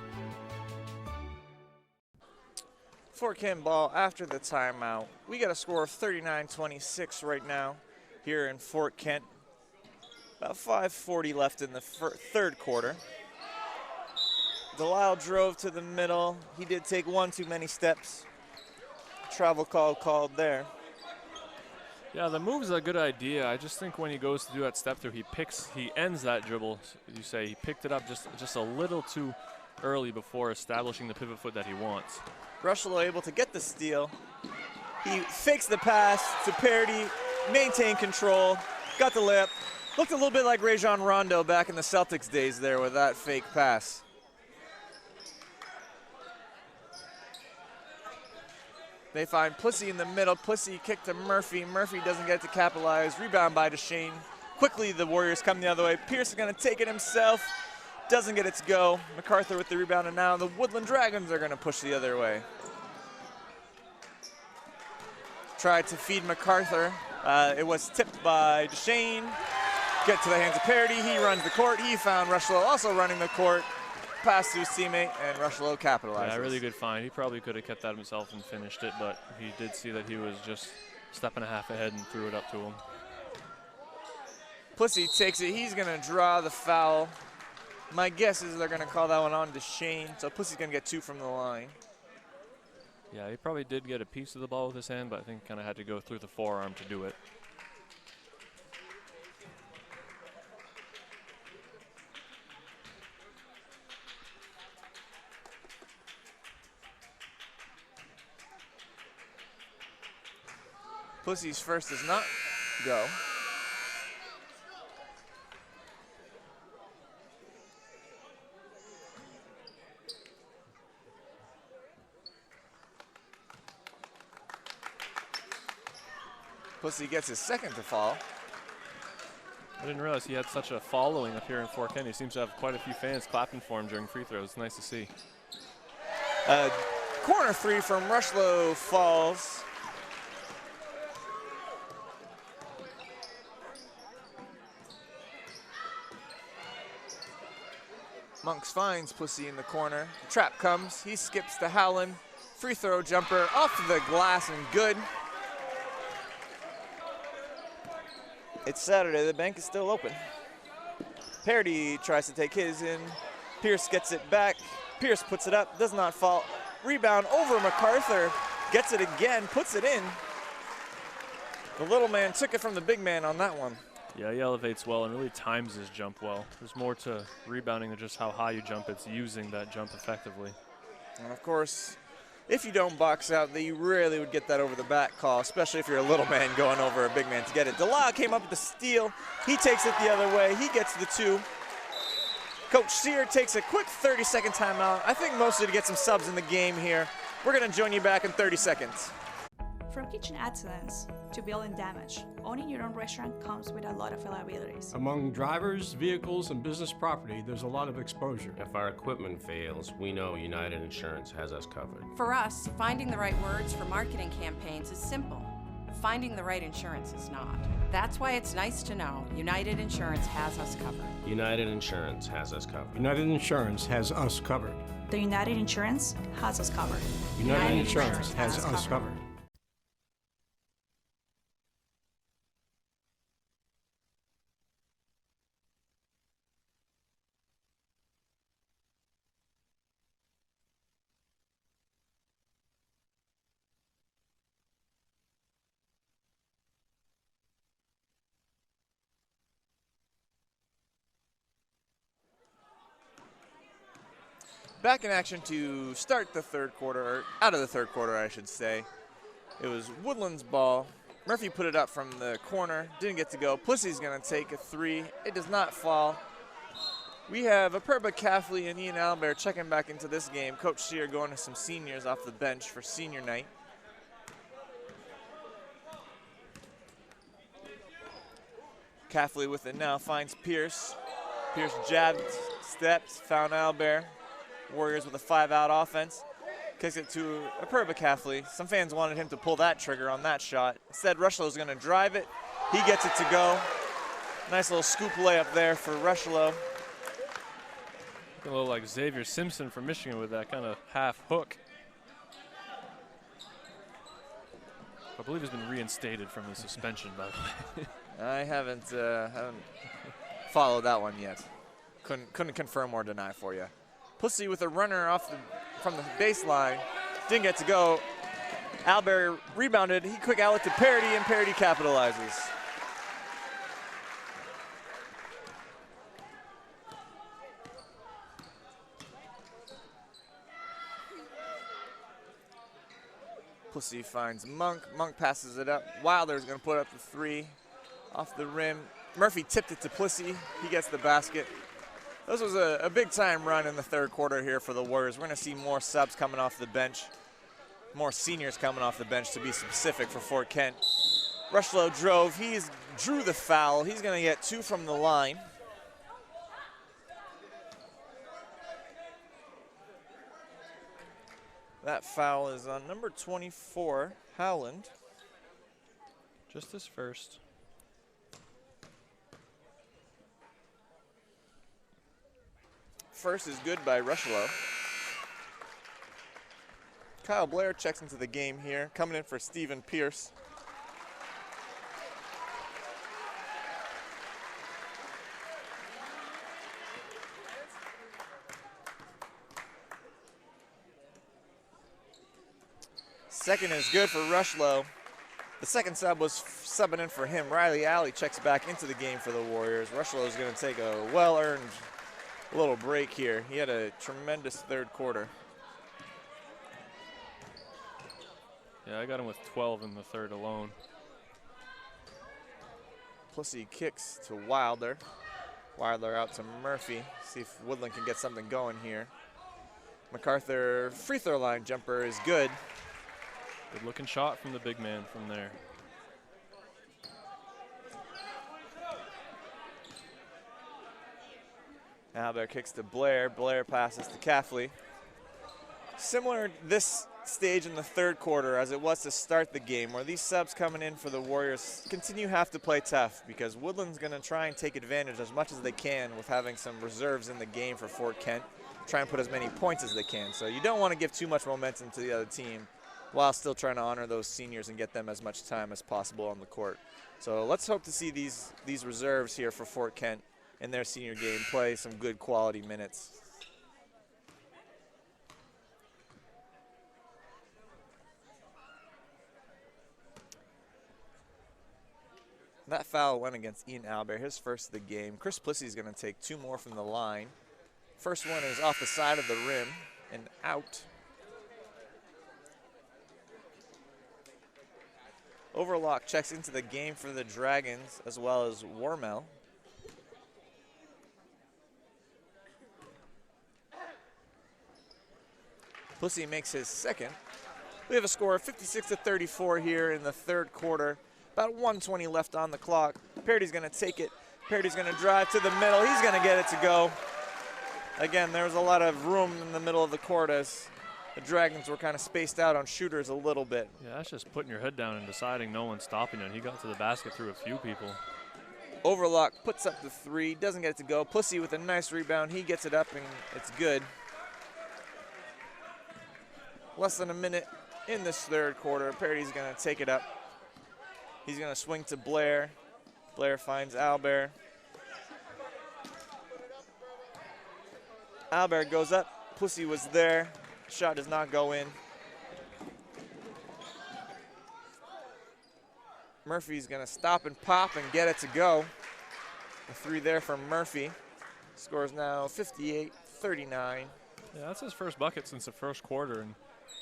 Fort Kent ball after the timeout. We got a score of 39-26 right now here in Fort Kent. About 5:40 left in the third quarter. Delisle drove to the middle. He did take 1 too many steps. Travel call called there. Yeah, the move's a good idea. I just think when he goes to do that step through, he ends that dribble. You say he picked it up just a little too early before establishing the pivot foot that he wants. Rushlow able to get the steal. He fakes the pass to Parity, maintained control, got the layup. Looked a little bit like Rajon Rondo back in the Celtics days there with that fake pass. They find Plissy in the middle. Plissy kick to Murphy. Murphy doesn't get to capitalize. Rebound by Duchesne. Quickly, the Warriors come the other way. Pierce is going to take it himself. Doesn't get it to go. MacArthur with the rebound, and now the Woodland Dragons are going to push the other way. Tried to feed MacArthur. It was tipped by Duchesne. Get to the hands of Parity. He runs the court. He found Rushlow also running the court. Pass to his teammate, and Rushlow capitalizes. Yeah, really good find. He probably could have kept that himself and finished it, but he did see that he was just a step and a half ahead and threw it up to him. Plissy takes it. He's going to draw the foul. My guess is they're going to call that one on Duchesne, so Plissy's going to get 2 from the line. Yeah, he probably did get a piece of the ball with his hand, but I think kind of had to go through the forearm to do it. Plissy's first does not go. Plissy gets his second to fall. I didn't realize he had such a following up here in Fort Kent. He seems to have quite a few fans clapping for him during free throws. It's nice to see. Corner 3 from Rushlow falls. Monks finds Plissy in the corner. The trap comes. He skips to Howland. Free throw jumper off the glass and good. It's Saturday. The bank is still open. Parity tries to take his in. Pierce gets it back. Pierce puts it up. Does not fall. Rebound over MacArthur. Gets it again. Puts it in. The little man took it from the big man on that one. Yeah, he elevates well and really times his jump well. There's more to rebounding than just how high you jump. It's using that jump effectively. And of course, if you don't box out, you rarely would get that over the back call, especially if you're a little man going over a big man to get it. Dela came up with the steal. He takes it the other way. He gets the 2. Coach Sear takes a quick 30-second timeout. I think mostly to get some subs in the game here. We're going to join you back in 30 seconds. From kitchen excellence to building damage, owning your own restaurant comes with a lot of liabilities. Among drivers, vehicles, and business property, there's a lot of exposure. If our equipment fails, we know United Insurance has us covered. For us, finding the right words for marketing campaigns is simple. Finding the right insurance is not. That's why it's nice to know United Insurance has us covered. United Insurance has us covered. United Insurance has us covered. The United Insurance has us covered. United Insurance has us covered. Back in action to start the third quarter, or out of the third quarter, I should say. It was Woodland's ball. Murphy put it up from the corner, didn't get to go. Plissy's going to take a 3. It does not fall. We have Aperba Caffley and Ian Albert checking back into this game. Coach Sear going to some seniors off the bench for senior night. Caffley with it now, finds Pierce. Pierce jabbed, steps, found Albert. Warriors with a 5-out offense. Kicks it to Aperba Caffley. Some fans wanted him to pull that trigger on that shot. Instead, Rushlow's going to drive it. He gets it to go. Nice little scoop layup there for Rushlow. A little like Xavier Simpson from Michigan with that kind of half hook. I believe he's been reinstated from his suspension, by the way. I haven't followed that one yet. Couldn't confirm or deny for you. Plissy with a runner from the baseline. Didn't get to go. Albert rebounded. He quick outlet to Parody, and Parody capitalizes. Pussy finds Monk. Monk passes it up. Wilder's going to put up the 3 off the rim. Murphy tipped it to Pussy. He gets the basket. This was a big-time run in the third quarter here for the Warriors. We're going to see more subs coming off the bench, more seniors coming off the bench to be specific for Fort Kent. Rushlow drove. He drew the foul. He's going to get 2 from the line. That foul is on number 24, Howland. Just his first. First is good by Rushlow. Kyle Blair checks into the game here, coming in for Stephen Pierce. Second is good for Rushlow. The second sub was subbing in for him. Riley Alley checks back into the game for the Warriors. Rushlow is going to take a well-earned little break here. He had a tremendous third quarter. Yeah, I got him with 12 in the third alone. Pussy kicks to Wilder. Wilder out to Murphy. See if Woodland can get something going here. MacArthur free throw line jumper is good. Good looking shot from the big man from there. Albert kicks to Blair. Blair passes to Caffley. Similar this stage in the third quarter as it was to start the game, where these subs coming in for the Warriors have to play tough because Woodland's going to try and take advantage as much as they can with having some reserves in the game for Fort Kent. Try and put as many points as they can. So you don't want to give too much momentum to the other team while still trying to honor those seniors and get them as much time as possible on the court. So let's hope to see these reserves here for Fort Kent in their senior game play some good quality minutes. That foul went against Ian Albert, his first of the game. Chris Plissy is going to take 2 more from the line. First one is off the side of the rim and out. Overlock checks into the game for the Dragons as well as Warmel. Pussy makes his second. We have a score of 56-34 here in the third quarter. About 1:20 left on the clock. Parody's going to take it. Parody's going to drive to the middle. He's going to get it to go. Again, there was a lot of room in the middle of the court as the Dragons were kind of spaced out on shooters a little bit. Yeah, that's just putting your head down and deciding no one's stopping you. And he got to the basket through a few people. Overlock puts up the 3, doesn't get it to go. Pussy with a nice rebound. He gets it up and it's good. Less than a minute in this third quarter. Parody's going to take it up. He's going to swing to Blair. Blair finds Albert. Albert goes up. Pussy was there. Shot does not go in. Murphy's going to stop and pop and get it to go. A 3 there from Murphy. Scores now 58-39. Yeah, that's his first bucket since the first quarter. And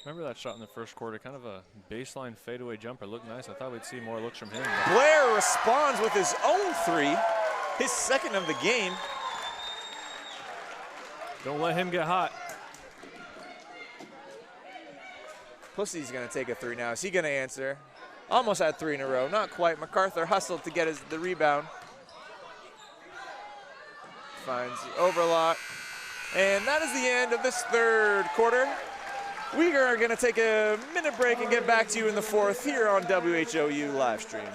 remember that shot in the first quarter, kind of a baseline fadeaway jumper. Looked nice. I thought we'd see more looks from him. Blair responds with his own 3, his second of the game. Don't let him get hot. Pussy's going to take a 3 now. Is he going to answer? Almost had 3 in a row. Not quite. MacArthur hustled to get the rebound. Finds the overlock. And that is the end of this third quarter. We are going to take a minute break and get back to you in the fourth here on WHOU live stream.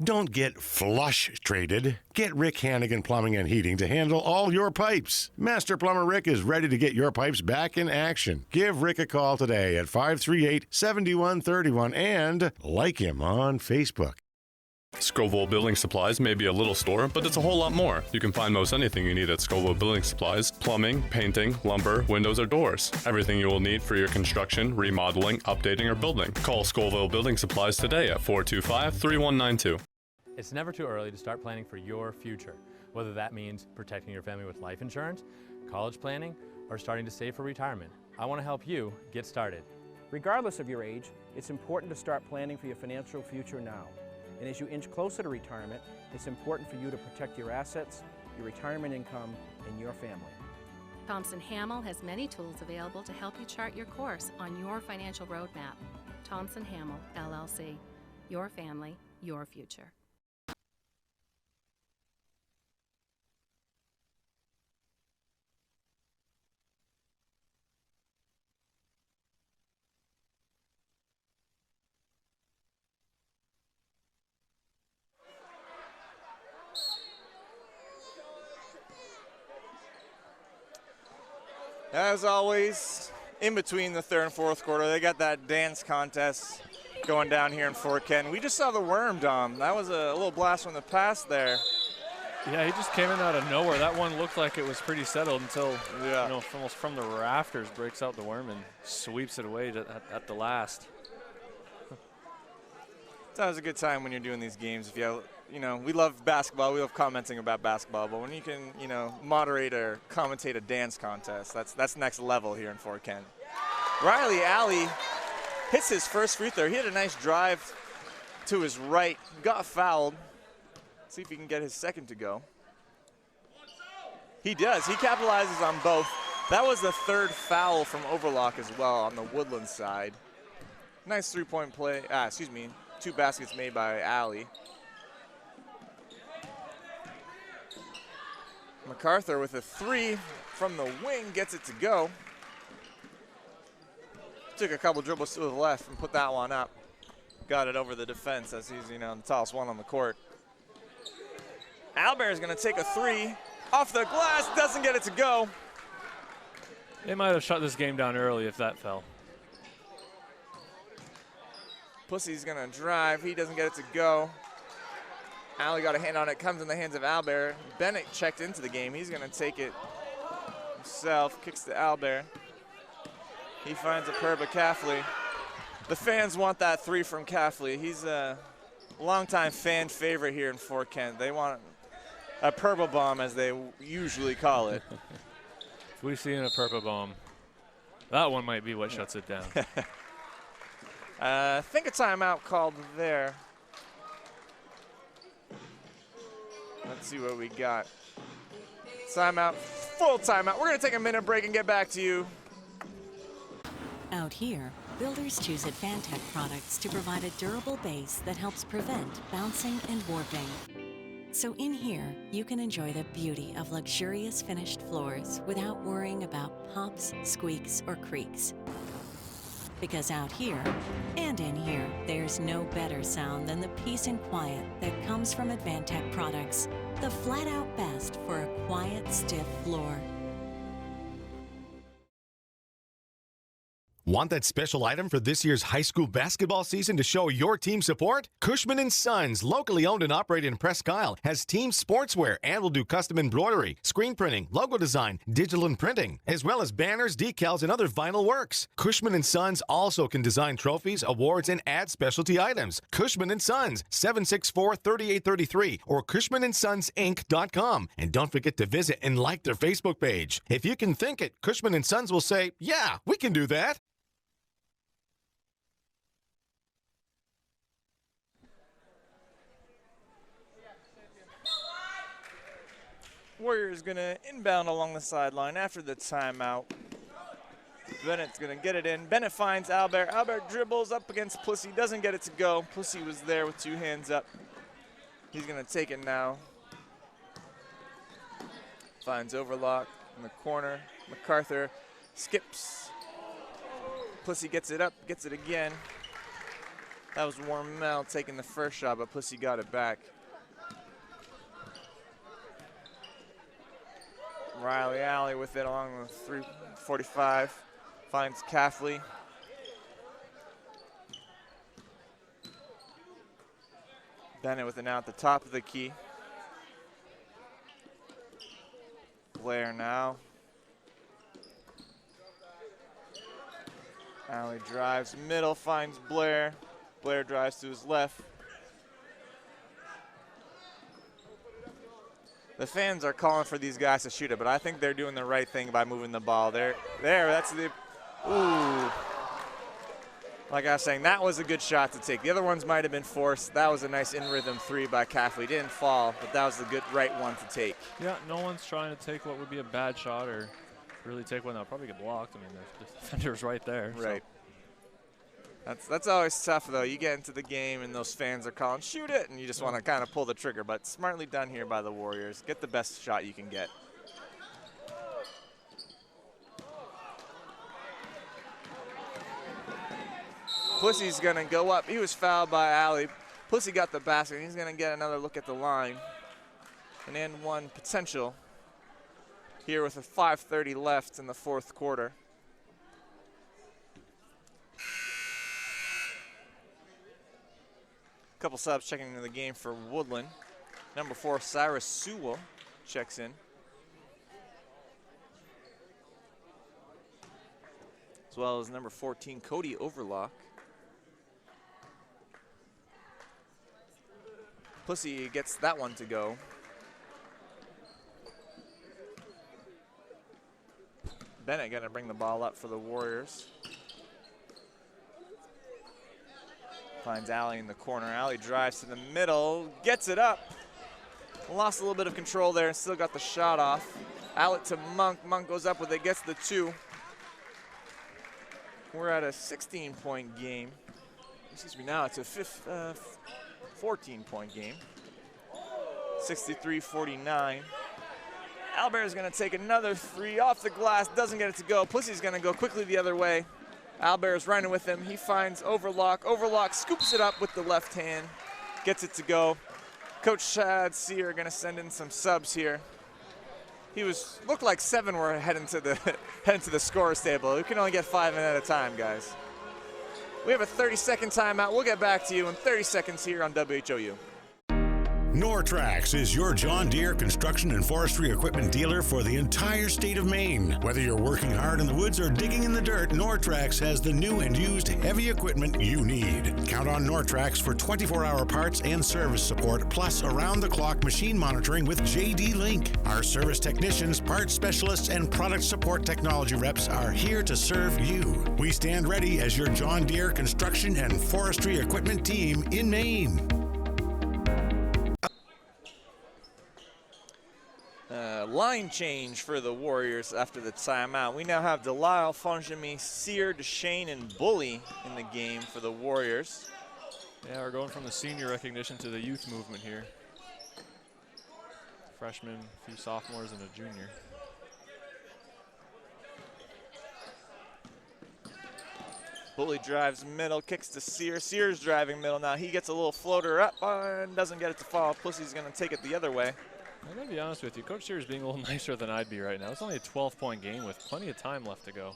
Don't get flush traded. Get Rick Hannigan Plumbing and Heating to handle all your pipes. Master Plumber Rick is ready to get your pipes back in action. Give Rick a call today at 538-7131 and like him on Facebook. Scoville Building Supplies may be a little store, but it's a whole lot more. You can find most anything you need at Scoville Building Supplies: plumbing, painting, lumber, windows, or doors. Everything you will need for your construction, remodeling, updating, or building. Call Scoville Building Supplies today at 425-3192. It's never too early to start planning for your future, whether that means protecting your family with life insurance, college planning, or starting to save for retirement. I want to help you get started. Regardless of your age, it's important to start planning for your financial future now. And as you inch closer to retirement, it's important for you to protect your assets, your retirement income, and your family. Thompson Hamel has many tools available to help you chart your course on your financial roadmap. Thompson Hamel, LLC. Your family, your future. As always, in between the third and fourth quarter, they got that dance contest going down here in Fort Kent. We just saw the worm, Dom. That was a little blast from the past there. Yeah, he just came in out of nowhere. That one looked like it was pretty settled until, almost from the rafters, breaks out the worm and sweeps it away at the last. It's always a good time when you're doing these games. If we love basketball, we love commenting about basketball, but when you can, moderate or commentate a dance contest, that's next level here in Fort Kent. Riley Alley hits his first free throw. He had a nice drive to his right, got fouled. Let's see if he can get his second to go. He does. He capitalizes on both. That was the third foul from Overlock as well on the Woodland side. Nice three-point play. 2 baskets made by Alley. MacArthur with a 3 from the wing gets it to go. Took a couple dribbles to the left and put that one up. Got it over the defense as he's, the tallest one on the court. Albert is going to take a 3 off the glass, doesn't get it to go. They might have shut this game down early if that fell. Pussy's going to drive. He doesn't get it to go. Alley got a hand on it. Comes in the hands of Albert. Bennett checked into the game. He's going to take it himself. Kicks to Albert. He finds a Perba Caffley. The fans want that 3 from Caffley. He's a longtime fan favorite here in Fort Kent. They want a Perba bomb, as they usually call it. If we see a Perba bomb, that one might be what shuts it down. I think a timeout called there. Let's see what we got. Timeout, full timeout. We're going to take a minute break and get back to you. Out here, builders choose Advantech products to provide a durable base that helps prevent bouncing and warping. So in here, you can enjoy the beauty of luxurious finished floors without worrying about pops, squeaks, or creaks. Because out here, and in here, there's no better sound than the peace and quiet that comes from Advantech products. The flat-out best for a quiet, stiff floor. Want that special item for this year's high school basketball season to show your team support? Cushman & Sons, locally owned and operated in Presque Isle, has team sportswear and will do custom embroidery, screen printing, logo design, digital and printing, as well as banners, decals, and other vinyl works. Cushman & Sons also can design trophies, awards, and add specialty items. Cushman & Sons, 764-3833 or CushmanandSonsInc.com. And don't forget to visit and like their Facebook page. If you can think it, Cushman & Sons will say, yeah, we can do that. Warriors going to inbound along the sideline after the timeout. Bennett's going to get it in. Bennett finds Albert. Albert dribbles up against Pussy. Doesn't get it to go. Pussy was there with 2 hands up. He's going to take it now. Finds Overlock in the corner. MacArthur skips. Pussy gets it up, gets it again. That was Warmel taking the first shot, but Pussy got it back. Riley Alley with it along the 345. Finds Bennett with an out the top of the key. Blair now. Alley drives middle, finds Blair. Blair drives to his left. The fans are calling for these guys to shoot it, but I think they're doing the right thing by moving the ball. There, that's the, ooh. Like I was saying, that was a good shot to take. The other ones might have been forced. That was a nice in-rhythm three by Caffley. Didn't fall, but that was the good right one to take. Yeah, no one's trying to take what would be a bad shot or really take one that would probably get blocked. I mean, the defender's right there. Right. So. That's always tough, though. You get into the game, and those fans are calling, shoot it, and you just want to kind of pull the trigger. But smartly done here by the Warriors. Get the best shot you can get. Pussy's going to go up. He was fouled by Alley. Pussy got the basket. He's going to get another look at the line. An and one potential here with a 5:30 left in the fourth quarter. Couple subs checking into the game for Woodland. Number 4, Cyrus Sewell checks in. As well as number 14, Cody Overlock. Pussy gets that one to go. Bennett gonna bring the ball up for the Warriors. Finds Alley in the corner. Alley drives to the middle, gets it up. Lost a little bit of control there and still got the shot off. Outlet to Monk. Monk goes up with it, gets the 2. We're at a 16-point game. Excuse me, now it's a 14-point game. 63-49. Albert is going to take another 3 off the glass, doesn't get it to go. Pussy's going to go quickly the other way. Albert is running with him. He finds Overlock. Overlock scoops it up with the left hand, gets it to go. Coach Chad Sear going to send in some subs here. Looked like 7 were heading to the scorer's table. We can only get 5 in at a time, guys. We have a 30-second timeout. We'll get back to you in 30 seconds here on WHOU. Nortrax is your John Deere construction and forestry equipment dealer for the entire state of Maine. Whether you're working hard in the woods or digging in the dirt, Nortrax has the new and used heavy equipment you need. Count on Nortrax for 24-hour parts and service support, plus around-the-clock machine monitoring with JD Link. Our service technicians, parts specialists, and product support technology reps are here to serve you. We stand ready as your John Deere construction and forestry equipment team in Maine. Line change for the Warriors after the timeout. We now have Delisle, Fonjemi, Sear, Deshane, and Bully in the game for the Warriors. Yeah, we're going from the senior recognition to the youth movement here. Freshman, a few sophomores, and a junior. Bully drives middle, kicks to Sear. Sear's driving middle now. He gets a little floater up and doesn't get it to fall. Pussy's going to take it the other way. I'm going to be honest with you. Coach Sears being a little nicer than I'd be right now. It's only a 12-point game with plenty of time left to go.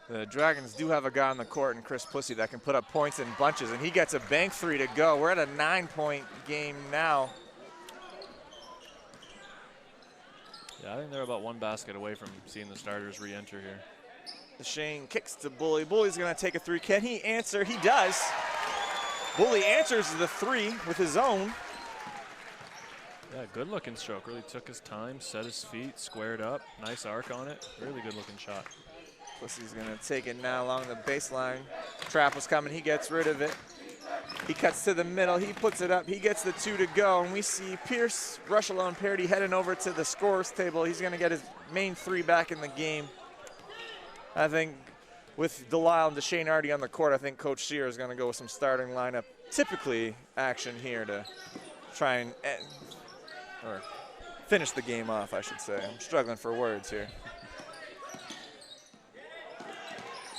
The Dragons do have a guy on the court in Chris Pussy that can put up points in bunches, and he gets a bank 3 to go. We're at a 9-point game now. Yeah, I think they're about 1 basket away from seeing the starters re-enter here. Shane kicks to Bully. Bully's going to take a 3. Can he answer? He does. Bully answers the 3 with his own. Yeah, good looking stroke. Really took his time, set his feet, squared up. Nice arc on it. Really good looking shot. Pussy's going to take it now along the baseline. Trap was coming. He gets rid of it. He cuts to the middle. He puts it up. He gets the 2 to go. And we see Pierce, Rushalo, and Parity heading over to the scorer's table. He's going to get his main 3 back in the game. I think with Delisle and Deshane already on the court, I think Coach Sear is going to go with some starting lineup, typically action here to try and or finish the game off, I should say. I'm struggling for words here.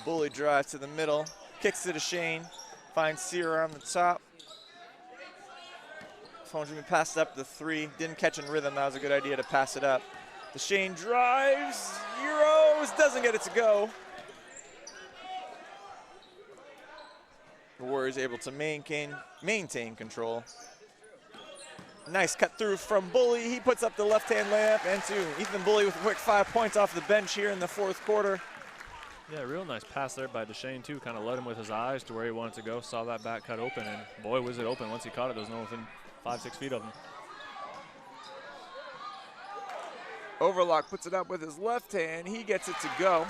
Bully drives to the middle, kicks it to Deshane, finds Sear on the top. Fonjimi passed up the 3, didn't catch in rhythm. That was a good idea to pass it up. DeShane drives, Euros, doesn't get it to go. The Warriors able to maintain control. Nice cut through from Bully. He puts up the left-hand layup, and to Ethan Bully with a quick 5 points off the bench here in the fourth quarter. Yeah, real nice pass there by DeShane, too. Kind of led him with his eyes to where he wanted to go. Saw that back cut open, and boy, was it open. Once he caught it, there was no within 5-6 feet of him. Overlock puts it up with his left hand. He gets it to go.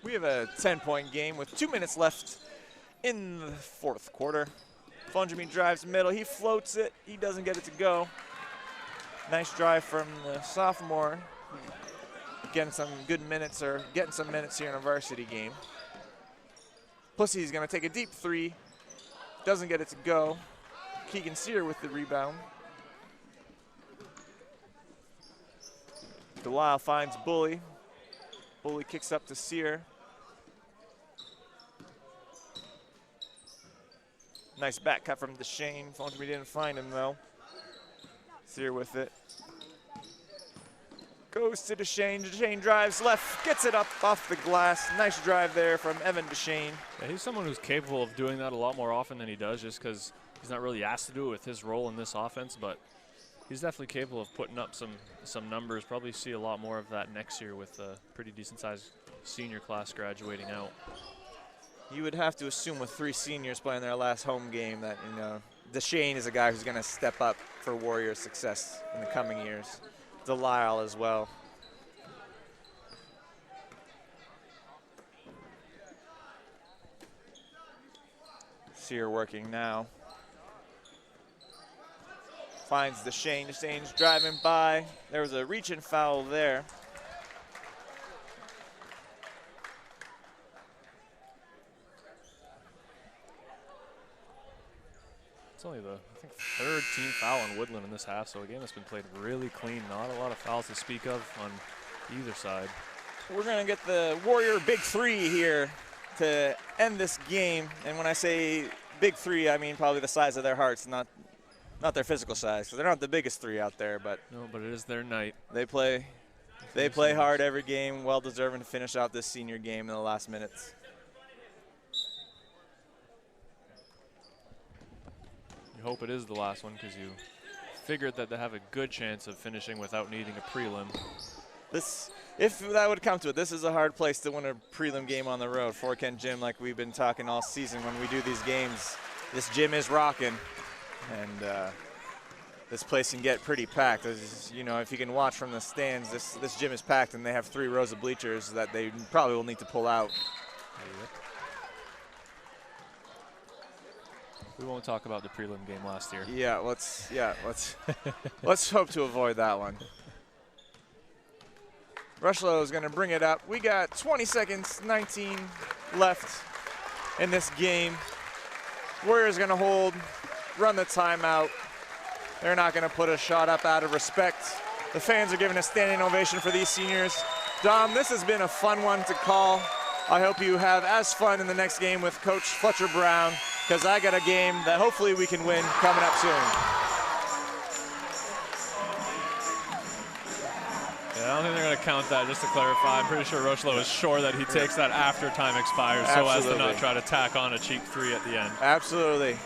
We have a 10-point game with 2 minutes left in the fourth quarter. Fonjami drives middle. He floats it. He doesn't get it to go. Nice drive from the sophomore. Getting some good minutes, or getting some minutes here in a varsity game. Pussy's going to take a deep three. Doesn't get it to go. Keegan Sear with the rebound. Delisle finds Bully. Bully kicks up to Sear. Nice back cut from DeShane. Fonjami didn't find him though. Sear with it. Goes to DeShane. DeShane drives left, gets it up off the glass. Nice drive there from Evan DeShane. Yeah, he's someone who's capable of doing that a lot more often than he does, just because he's not really asked to do it with his role in this offense, but he's definitely capable of putting up some numbers. Probably see a lot more of that next year with a pretty decent-sized senior class graduating out. You would have to assume with 3 seniors playing their last home game that, you know, DeShane is a guy who's going to step up for Warriors' success in the coming years. Delisle as well. Sear working now. Finds DeShane. DeShane's driving by. There was a reach-in foul there. It's only the, I think, 3rd team foul on Woodland in this half, so a game that's been played really clean. Not a lot of fouls to speak of on either side. We're going to get the Warrior big 3 here to end this game. And when I say big 3, I mean probably the size of their hearts, not their physical size, because they're not the biggest 3 out there. But no, but it is their night. They play hard every game, well deserving to finish out this senior game in the last minutes. You hope it is the last one, because you figured that they have a good chance of finishing without needing a prelim. If that would come to it, this is a hard place to win a prelim game on the road. Fort Kent Gym, like we've been talking all season when we do these games, this gym is rocking, and this place can get pretty packed. As, you know, if you can watch from the stands, this gym is packed, and they have 3 rows of bleachers that they probably will need to pull out. We won't talk about the prelim game last year. Yeah, let's hope to avoid that one. Rushlow is going to bring it up. We got 20 seconds, 19 left in this game. Warriors going to hold, run the timeout. They're not going to put a shot up out of respect. The fans are giving a standing ovation for these seniors. Dom, this has been a fun one to call. I hope you have as fun in the next game with Coach Fletcher Brown, because I got a game that hopefully we can win coming up soon. Yeah, I don't think they're going to count that, just to clarify. I'm pretty sure Rushlow is sure that he takes that after time expires. Absolutely. So as to not try to tack on a cheap 3 at the end. Absolutely.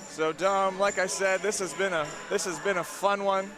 So Dom, like I said, this has been a fun one.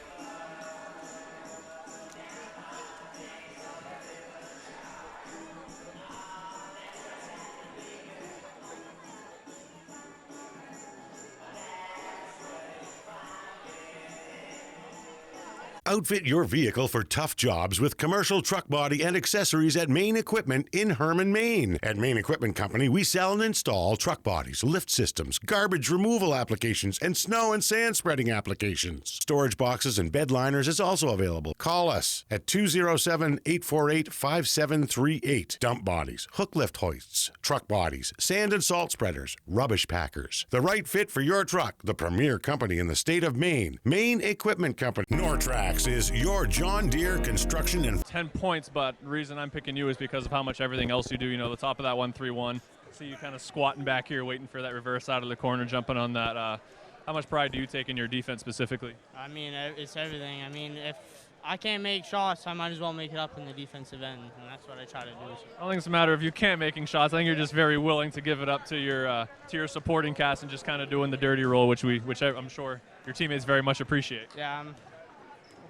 Outfit your vehicle for tough jobs with commercial truck body and accessories at Main Equipment in Herman, Maine. At Main Equipment Company, we sell and install truck bodies, lift systems, garbage removal applications, and snow and sand spreading applications. Storage boxes and bed liners is also available. Call us at 207-848-5738. Dump bodies, hook lift hoists, truck bodies, sand and salt spreaders, rubbish packers. The right fit for your truck. The premier company in the state of Maine. Main Equipment Company. Nortrax Next is your John Deere Construction and 10 points, but the reason I'm picking you is because of how much everything else you do. You know, the top of that 1-3-1. See you kind of squatting back here, waiting for that reverse out of the corner, jumping on that. How much pride do you take in your defense specifically? I mean, it's everything. I mean, if I can't make shots, I might as well make it up in the defensive end, and that's what I try to do. I don't think it's a matter of you can't making shots. I think you're just very willing to give it up to your supporting cast and just kind of doing the dirty role, which I'm sure your teammates very much appreciate. Yeah,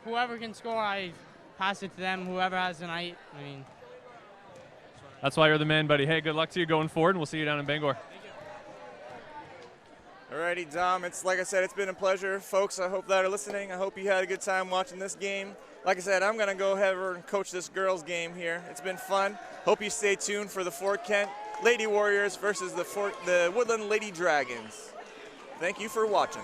whoever can score, I pass it to them. Whoever has the night, I mean. That's why you're the man, buddy. Hey, good luck to you going forward, and we'll see you down in Bangor. Alrighty, Dom, it's like I said, it's been a pleasure. Folks, I hope that are listening. I hope you had a good time watching this game. Like I said, I'm going to go ahead and coach this girls game here. It's been fun. Hope you stay tuned for the Fort Kent Lady Warriors versus the Woodland Lady Dragons. Thank you for watching.